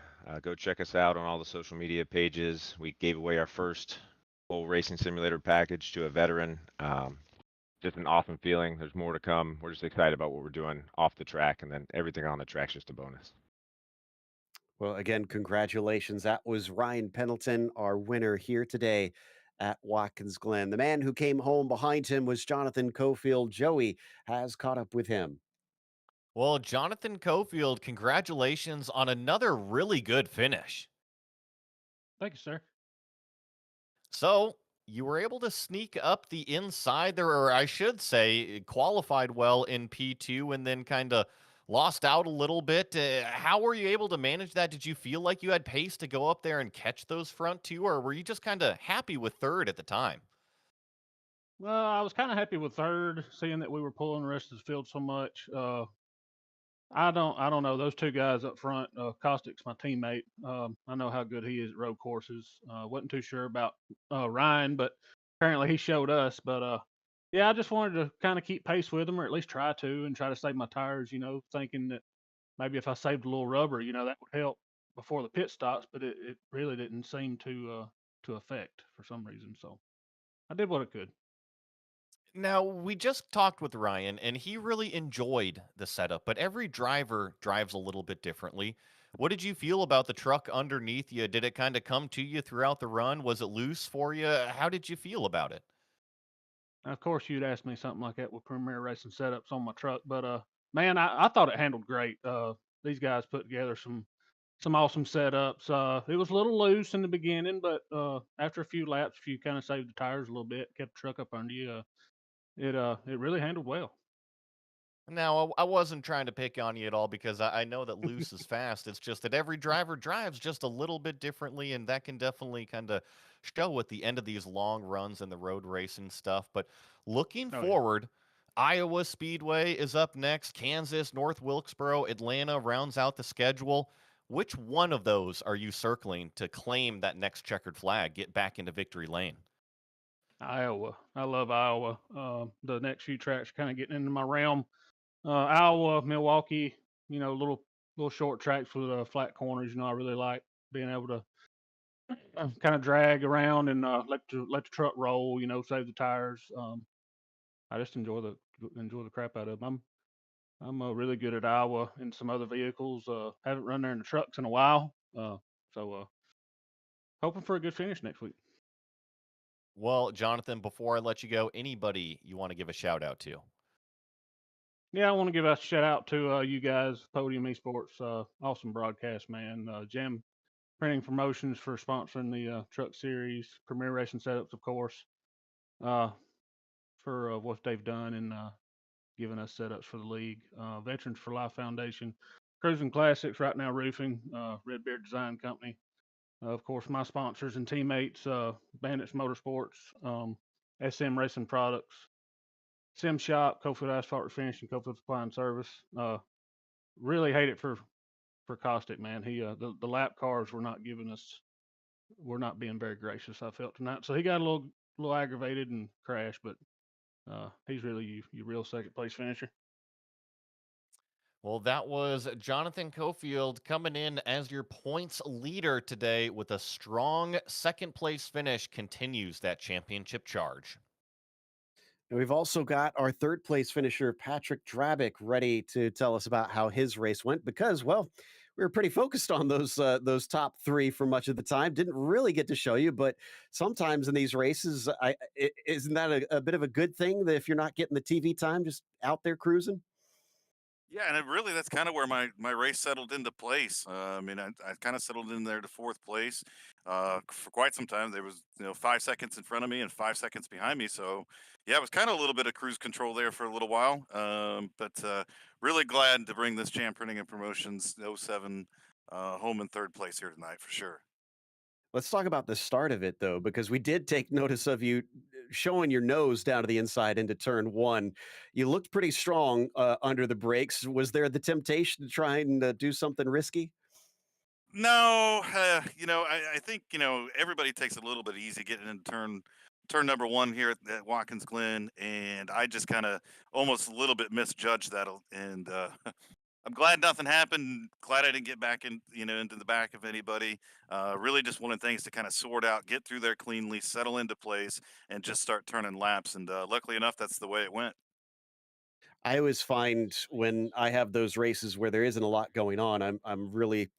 Go check us out on all the social media pages. We gave away our first full racing simulator package to a veteran. Just an awesome feeling. There's more to come. We're just excited about what we're doing off the track, and then everything on the track's just a bonus. Well, again, congratulations. That was Ryan Pendleton, our winner here today at Watkins Glen. The man who came home behind him was Jonathan Cofield. Joey has caught up with him. Well, Jonathan Cofield, congratulations on another really good finish. Thank you, sir. So you were able to sneak up the inside there, or I should say, qualified well in P2 and then kind of lost out a little bit. How were you able to manage that? Did you feel like you had pace to go up there and catch those front two, or were you just kind of happy with third at the time? Well, I was kind of happy with third, seeing that we were pulling the rest of the field so much. I don't know those two guys up front. Caustic's my teammate. I know how good he is at road courses. Wasn't too sure about Ryan, but apparently he showed us. But yeah, I just wanted to kind of keep pace with him, or at least try to, and try to save my tires. Thinking that maybe if I saved a little rubber, that would help before the pit stops. But it really didn't seem to affect for some reason. So I did what I could. Now, we just talked with Ryan, and he really enjoyed the setup, but every driver drives a little bit differently. What did you feel about the truck underneath you? Did it kind of come to you throughout the run? Was it loose for you? How did you feel about it? Now, of course, you'd ask me something like that with Premier Racing setups on my truck, but man, I thought it handled great. These guys put together some awesome setups. It was a little loose in the beginning, but after a few laps, if you kind of saved the tires a little bit, kept the truck up under you, it really handled well. Now, I wasn't trying to pick on you at all because I know that loose is fast. It's just that every driver drives just a little bit differently, and that can definitely kind of show at the end of these long runs and the road racing stuff. But looking Oh yeah. forward, Iowa Speedway is up next. Kansas, North Wilkesboro, Atlanta rounds out the schedule. Which one of those are you circling to claim that next checkered flag, get back into victory lane? Iowa. I love Iowa. The next few tracks kind of getting into my realm. Iowa, Milwaukee, little short tracks with flat corners. I really like being able to kind of drag around and let the truck roll. Save the tires. I just enjoy the crap out of them. I'm really good at Iowa and some other vehicles. Haven't run there in the trucks in a while. So hoping for a good finish next week. Well, Jonathan, before I let you go, anybody you want to give a shout out to? Yeah, I want to give a shout out to you guys, Podium Esports. Awesome broadcast, man. Printing Promotions for sponsoring the Truck Series, Premier Racing Setups, of course, uh, for what they've done and giving us setups for the league. Veterans for Life Foundation, Cruising Classics, right now roofing, Red Beard Design Company. Of course, my sponsors and teammates, Bandits Motorsports, SM Racing Products, Sim Shop, Cofield Asphalt Refinish, and Cofield Supply and Service. Really hate it for Caustic, man. The lap cars were not giving us, were not being very gracious. I felt tonight, so he got a little aggravated and crashed, but he's really your real second place finisher. Well, that was Jonathan Cofield coming in as your points leader today with a strong second place finish, continues that championship charge. And we've also got our third place finisher, Patrick Drabick, ready to tell us about how his race went because, well, we were pretty focused on those top three for much of the time. Didn't really get to show you, but sometimes in these races, isn't that a bit of a good thing that if you're not getting the TV time, just out there cruising? Yeah, and really, that's kind of where my race settled into place. I mean, I kind of settled in there to fourth place. For quite some time, there was 5 seconds in front of me and 5 seconds behind me. So yeah, it was kind of a little bit of cruise control there for a little while. But really glad to bring this Champ Printing and Promotions '07 home in third place here tonight for sure. Let's talk about the start of it though, because we did take notice of you showing your nose down to the inside into turn one. You looked pretty strong under the brakes. Was there the temptation to try and do something risky? No, I think everybody takes it a little bit easy getting into turn number one here at Watkins Glen, and I just kind of almost a little bit misjudged that, and I'm glad nothing happened. Glad I didn't get back in, into the back of anybody. Really just wanted things to kind of sort out, get through there cleanly, settle into place, and just start turning laps. And luckily enough, that's the way it went. I always find when I have those races where there isn't a lot going on, I'm really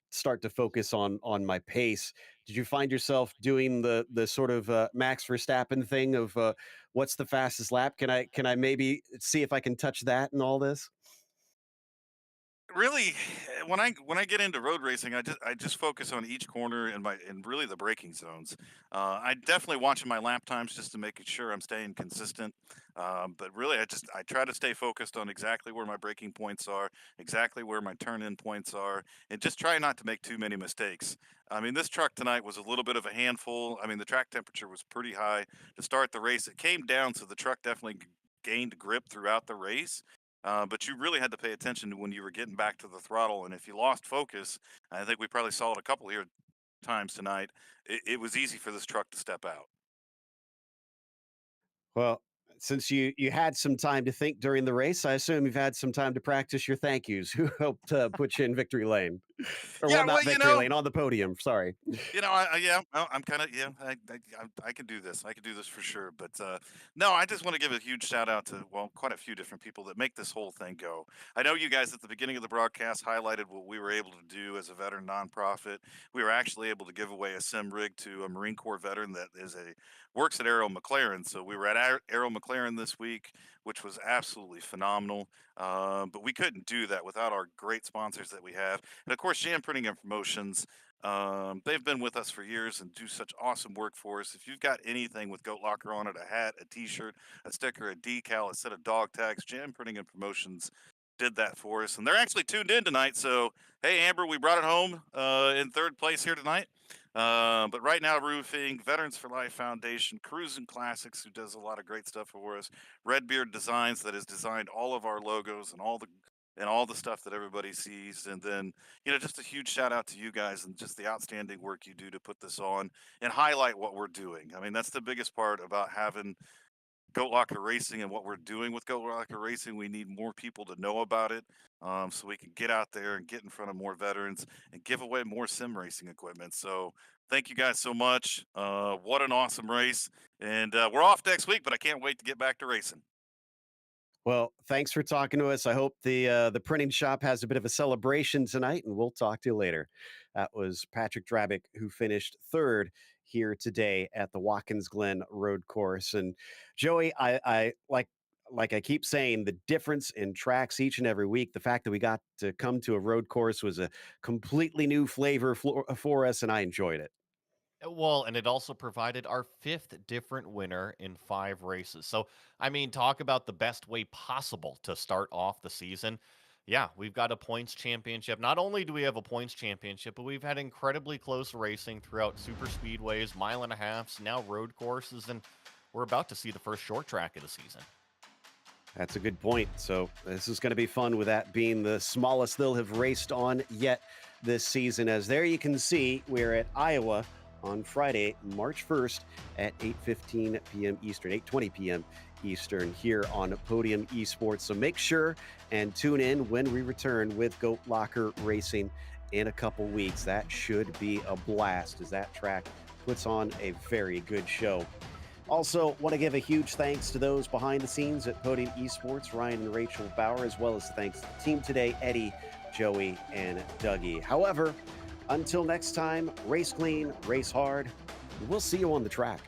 start to focus on my pace. Did you find yourself doing the sort of Max Verstappen thing of what's the fastest lap? Can I maybe see if I can touch that and all this? Really, when I get into road racing, I just focus on each corner and really the braking zones. I definitely watching my lap times just to make sure I'm staying consistent. But really, I try to stay focused on exactly where my braking points are, exactly where my turn in points are, and just try not to make too many mistakes. I mean, this truck tonight was a little bit of a handful. I mean, the track temperature was pretty high to start the race. It came down, so the truck definitely gained grip throughout the race. But you really had to pay attention to when you were getting back to the throttle. And if you lost focus, I think we probably saw it a couple here times tonight. It was easy for this truck to step out. Well, since you had some time to think during the race, I assume you've had some time to practice your thank yous. Who helped put you in victory lane, or well, Yeah, well, not victory lane, on the podium? Sorry. Yeah, I'm kind of yeah, I can do this. I can do this for sure. But no, I just want to give a huge shout out to quite a few different people that make this whole thing go. I know you guys at the beginning of the broadcast highlighted what we were able to do as a veteran nonprofit. We were actually able to give away a sim rig to a Marine Corps veteran that is a works at Arrow McLaren. So we were at Arrow McLaren this week, which was absolutely phenomenal. But we couldn't do that without our great sponsors that we have, and of course, Jam Printing and Promotions. They've been with us for years and do such awesome work for us. If you've got anything with Goat Locker on it, a hat, a t-shirt, a sticker, a decal, a set of dog tags, Jam Printing and Promotions did that for us. And they're actually tuned in tonight. So, hey, Amber, we brought it home in third place here tonight. But right now, roofing, Veterans for Life Foundation, Cruising Classics, who does a lot of great stuff for us, Redbeard Designs, that has designed all of our logos and all the stuff that everybody sees. And then, just a huge shout out to you guys and just the outstanding work you do to put this on and highlight what we're doing. I mean, that's the biggest part about having Goat Locker Racing and what we're doing with Goat Locker Racing. We need more people to know about it, so we can get out there and get in front of more veterans and give away more sim racing equipment. So thank you guys so much. What an awesome race. And we're off next week, but I can't wait to get back to racing. Well, thanks for talking to us. I hope the printing shop has a bit of a celebration tonight, and we'll talk to you later. That was Patrick Drabick, who finished third here today at the Watkins Glen Road Course. And Joey, I like like I keep saying, the difference in tracks each and every week, the fact that we got to come to a road course was a completely new flavor for us, and I enjoyed it. Well, and it also provided our fifth different winner in 5 races. So, I mean, talk about the best way possible to start off the season. Yeah, we've got a points championship. Not only do we have a points championship, but we've had incredibly close racing throughout super speedways, mile and a halfs, now road courses, and we're about to see the first short track of the season. That's a good point. So this is going to be fun with that being the smallest they'll have raced on yet this season. As there you can see, we're at Iowa on Friday, March 1st at 8:15 p.m. Eastern, 8:20 p.m. Eastern here on Podium Esports. So make sure and tune in when we return with Goat Locker Racing in a couple weeks. That should be a blast as that track puts on a very good show. Also, want to give a huge thanks to those behind the scenes at Podium Esports, Ryan and Rachel Bauer, as well as thanks to the team today, Eddie, Joey, and Dougie. However, until next time, race clean, race hard, and we'll see you on the track.